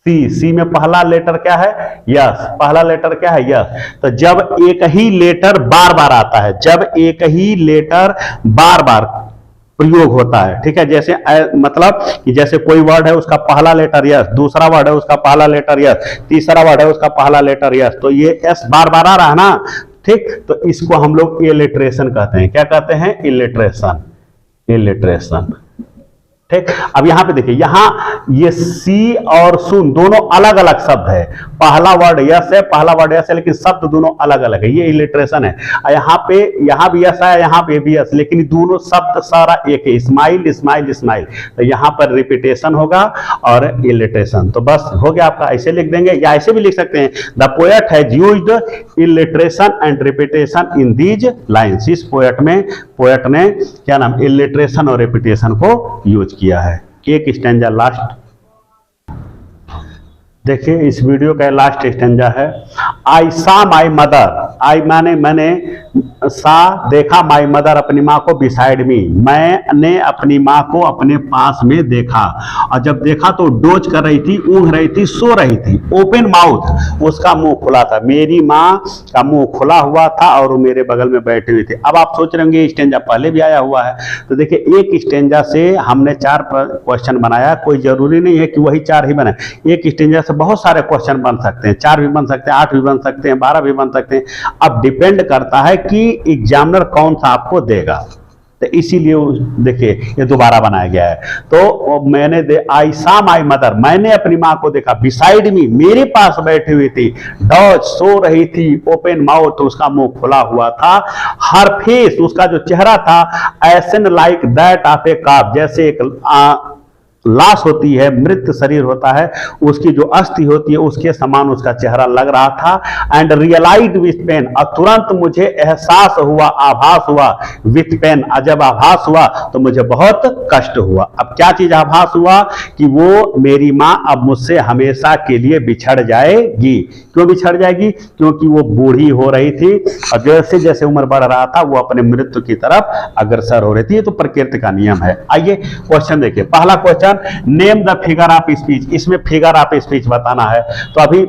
सी में पहला लेटर क्या है? यस। पहला लेटर क्या है? यस। तो जब एक ही लेटर बार बार आता है, जब एक ही लेटर बार बार प्रयोग होता है, ठीक है, जैसे मतलब कि जैसे कोई वर्ड है उसका पहला लेटर यस, दूसरा वर्ड है उसका पहला लेटर यस, तीसरा वर्ड है उसका पहला लेटर यस, तो ये एस बार बार आ रहा है ना, ठीक। तो इसको हम लोग इलिटरेशन कहते हैं। क्या कहते हैं? इलिटरेशन। ठीक। अब यहां पे देखिए, यहां ये सी और सुन दोनों अलग अलग शब्द है। पहला वर्ड यस है, पहला वर्ड यस है, लेकिन शब्द दोनों अलग अलग है। ये इलिटरेशन है। यहां भी यस है, यहां पे भी यस, लेकिन दोनों शब्द सारा एक है, स्माइल स्माइल स्माइल। तो यहां पर रिपीटेशन होगा और इलिटरेशन। तो बस हो गया आपका। ऐसे लिख देंगे या ऐसे भी लिख सकते हैं, the poet has used alliteration and repetition in these lines. इस पोएट ने क्या नाम, इलिटरेशन और रिपीटेशन को यूज किया है। एक स्टैंजा लास्ट देखिए, इस वीडियो का लास्ट स्टैंजा है, आई सा माई मदर। आई मैंने सा देखा, माई मदर अपनी माँ को, बिसाइड मी मैंने अपनी माँ को अपने पास में देखा। और जब देखा तो डोज कर रही थी, ऊँघ रही थी, सो रही थी। ओपन माउथ, उसका मुंह खुला था। मेरी माँ का मुंह खुला हुआ था और वो मेरे बगल में बैठे हुए थे। अब आप सोच रहे होंगे स्टैंजा पहले भी आया हुआ है। तो देखिए एक स्टैंजा से हमने 4 क्वेश्चन बनाया। कोई जरूरी नहीं है कि वही 4 ही बने, एक स्टैंजा से बहुत सारे क्वेश्चन बन सकते हैं। 4 भी बन सकते हैं, 8 भी बन सकते हैं, 12 भी बन सकते हैं। अब डिपेंड करता है कि एग्जामिनर कौन सा आपको देगा। तो इसीलिए देखिए ये दोबारा बनाया गया है। तो मैंने आई सा माई मदर, मैंने अपनी माँ को देखा, बिसाइड मी, मेरे पास बैठी हुई थी, डॉज सो रही थी, ओपन माउथ, तो उसका मुंह खुला हुआ था, हर फेस, उसका जो चेहरा था, एसन लाइक दैट ऑफ ए काफ, जैसे एक लाश होती है, मृत शरीर होता है, उसकी जो अस्थि होती है उसके समान उसका चेहरा लग रहा था। एंड रियलाइज विथ पेन, और तुरंत मुझे एहसास हुआ, आभास हुआ, विथ पेन, जब आभास हुआ तो मुझे बहुत कष्ट हुआ। अब क्या चीज आभास हुआ कि वो मेरी माँ अब मुझसे हमेशा के लिए बिछड़ जाएगी। क्यों बिछड़ जाएगी? क्योंकि वो बूढ़ी हो रही थी और जैसे जैसे उम्र बढ़ रहा था वो अपने मृत्यु की तरफ अग्रसर हो रही थी। ये तो प्रकृति का नियम है। आइए क्वेश्चन देखिए, पहला question, name the figure of speech. इसमें फिगर ऑफ स्पीच बताना है। तो अभी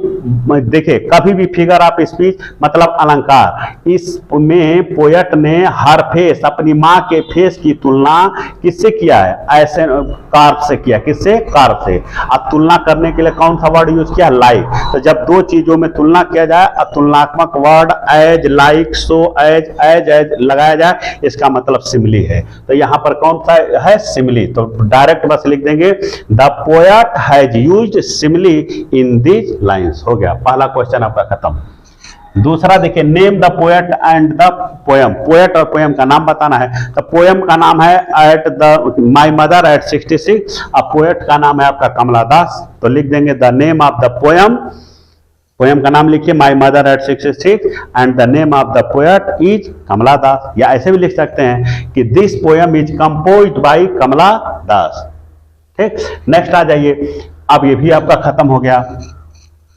देखिए, कभी भी फिगर ऑफ स्पीच मतलब अलंकार, इसमें पोएट ने हर फेस, अपनी माँ के फेस की तुलना किससे किया है? ऐसे कार से किया। किससे? कार से। अब तुलना करने के लिए कौन सा वर्ड यूज किया? लाइक। तो जब दो चीजों में तुलना किया जाए, तुलनात्मक वर्ड एज, लाइक, सो, एज, एज लगाया जाए, इसका मतलब सिमिली है। तो यहां पर कौन सा है? सिमिली। तो डायरेक्ट बस लिख देंगे, the poet has used simile in these lines. हो गया, पहला क्वेश्चन आपका खत्म। दूसरा देखिए, name the poet and the poem. Poet और पोएम का नाम बताना है। तो पोएम का नाम है at the my mother at 66। अब पोएट का नाम है आपका कमला दास। तो लिख देंगे the name of the poem, poem का नाम लिखिए my mother at 66 and the name of the poet is Kamala Das. या ऐसे भी लिख सकते हैं कि this poem is composed by Kamala Das. ठीक, नेक्स्ट आ जाइए। अब ये भी आपका खत्म हो गया।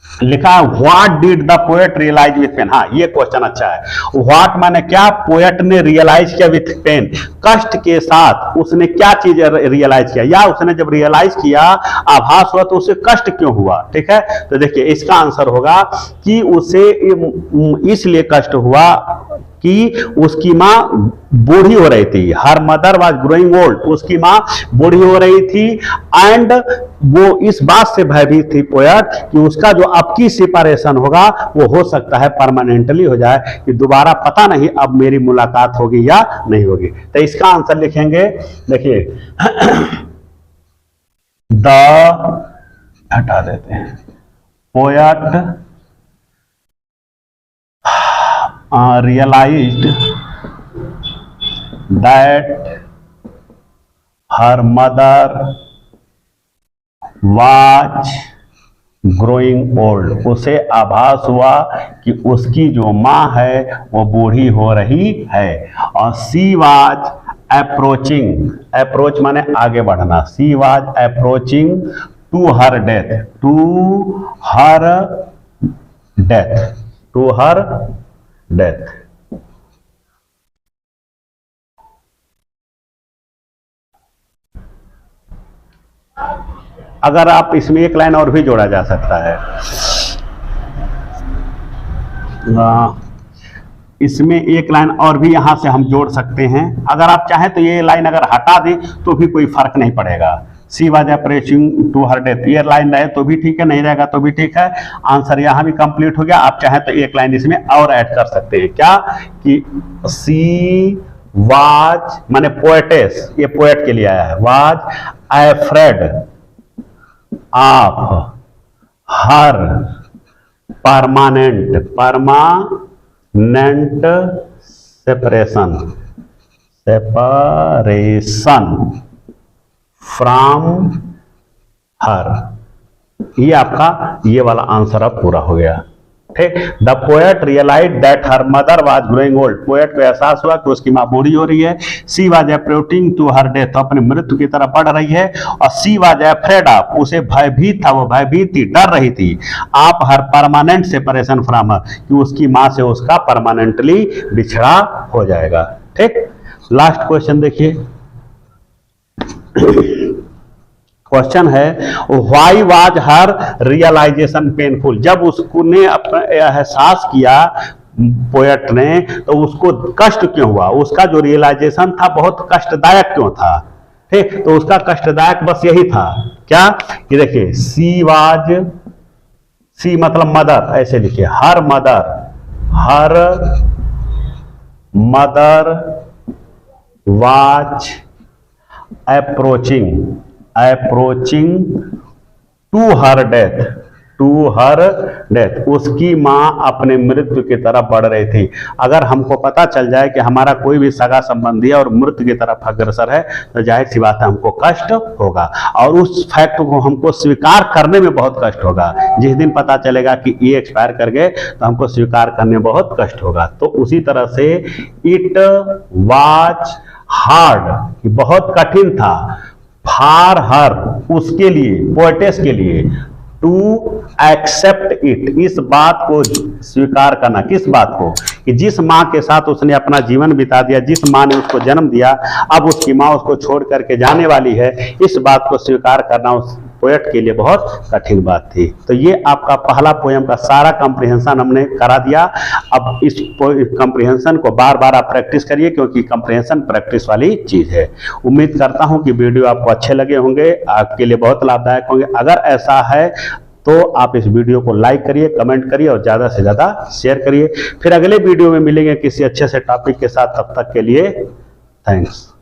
लिखा what did the poet realize with pain. हाँ, ये क्वेश्चन अच्छा है। व्हाट माने क्या? पोएट ने रियलाइज किया विथ पेन, कष्ट के साथ उसने क्या चीज रियलाइज किया, या उसने जब रियलाइज किया, आभास हुआ, तो उसे कष्ट क्यों हुआ? ठीक है, तो देखिए इसका आंसर होगा कि उसे इसलिए कष्ट हुआ कि उसकी माँ बूढ़ी हो रही थी। Her mother was growing old, उसकी माँ बूढ़ी हो रही थी। एंड वो इस बात से भयभीत थी पोएट कि उसका जो अब की सेपरेशन होगा वो हो सकता है परमानेंटली हो जाए, कि दोबारा पता नहीं अब मेरी मुलाकात होगी या नहीं होगी। तो इसका आंसर लिखेंगे, देखिए द, हटा देते हैं, poet realized that her mother was growing old। उसे आभास हुआ कि उसकी जो माँ है वो बूढ़ी हो रही है। और she was approaching, approach माने आगे बढ़ना, she was approaching to her death, to her death, to her death। अगर आप इसमें एक लाइन और भी जोड़ा जा सकता है, इसमें एक लाइन और भी यहां से हम जोड़ सकते हैं। अगर आप चाहें तो ये लाइन अगर हटा दें तो भी कोई फर्क नहीं पड़ेगा। She was approaching to her death, ये लाइन रहे तो भी ठीक है, नहीं रहेगा तो भी ठीक है। आंसर यहां भी कंप्लीट हो गया। आप चाहें तो एक लाइन इसमें और ऐड कर सकते हैं, क्या कि सी वाज माने पोएटेस, ये पोएट के लिए आया है, was afraid of her permanent separation from her. ये आपका ये वाला आंसर अब पूरा हो गया। ठीक, the poet realize that her mother was growing old. Poet को एहसास हुआ कि उसकी माँ बूढ़ी हो रही है। She was approaching to her death, तो अपने मृत्यु की तरफ बढ़ रही है। और सी वाज अफ्रेड ऑफ, उसे भयभीत था, वो भयभीत थी, डर रही थी। आप हर परमानेंट सेपरेशन फ्रॉम हर, कि उसकी माँ से उसका परमानेंटली बिछड़ा हो जाएगा। ठीक, लास्ट क्वेश्चन देखिए। क्वेश्चन है why was her realization painful. जब उसने अपना एहसास किया पोएट ने, तो उसको कष्ट क्यों हुआ? उसका जो रियलाइजेशन था बहुत कष्टदायक क्यों था? ठीक, तो उसका कष्टदायक बस यही था, क्या कि देखिए सी वाज, सी मतलब मदर, ऐसे लिखिए her mother was approaching to her death, उसकी माँ अपने मृत्यु की तरफ बढ़ रही थी। अगर हमको पता चल जाए कि हमारा कोई भी सगा संबंधी है और मृत्यु की तरफ अग्रसर है तो जाहिर सी बात है हमको कष्ट होगा, और उस फैक्ट को हमको स्वीकार करने में बहुत कष्ट होगा। जिस दिन पता चलेगा कि ये एक्सपायर कर गए तो हमको स्वीकार करने में बहुत कष्ट होगा। तो उसी तरह से इट वाज हार्ड, बहुत कठिन था, फॉर हर, उसके लिए, पोएटेस के लिए, टू एक्सेप्ट इट, इस बात को स्वीकार करना। किस बात को? कि जिस माँ के साथ उसने अपना जीवन बिता दिया, जिस माँ ने उसको जन्म दिया, अब उसकी माँ उसको छोड़ करके जाने वाली है, इस बात को स्वीकार करना उस पोएट के लिए बहुत कठिन बात थी। तो ये आपका पहला पोएम का सारा कॉम्प्रिहेंशन हमने करा दिया। अब इस कॉम्प्रिहेंशन को बार बार आप प्रैक्टिस करिए, क्योंकि कॉम्प्रिहेंशन प्रैक्टिस वाली चीज है। उम्मीद करता हूं कि वीडियो आपको अच्छे लगे होंगे, आपके लिए बहुत लाभदायक होंगे। अगर ऐसा है तो आप इस वीडियो को लाइक करिए, कमेंट करिए और ज़्यादा से ज़्यादा शेयर करिए। फिर अगले वीडियो में मिलेंगे किसी अच्छे से टॉपिक के साथ। तब तक के लिए थैंक्स।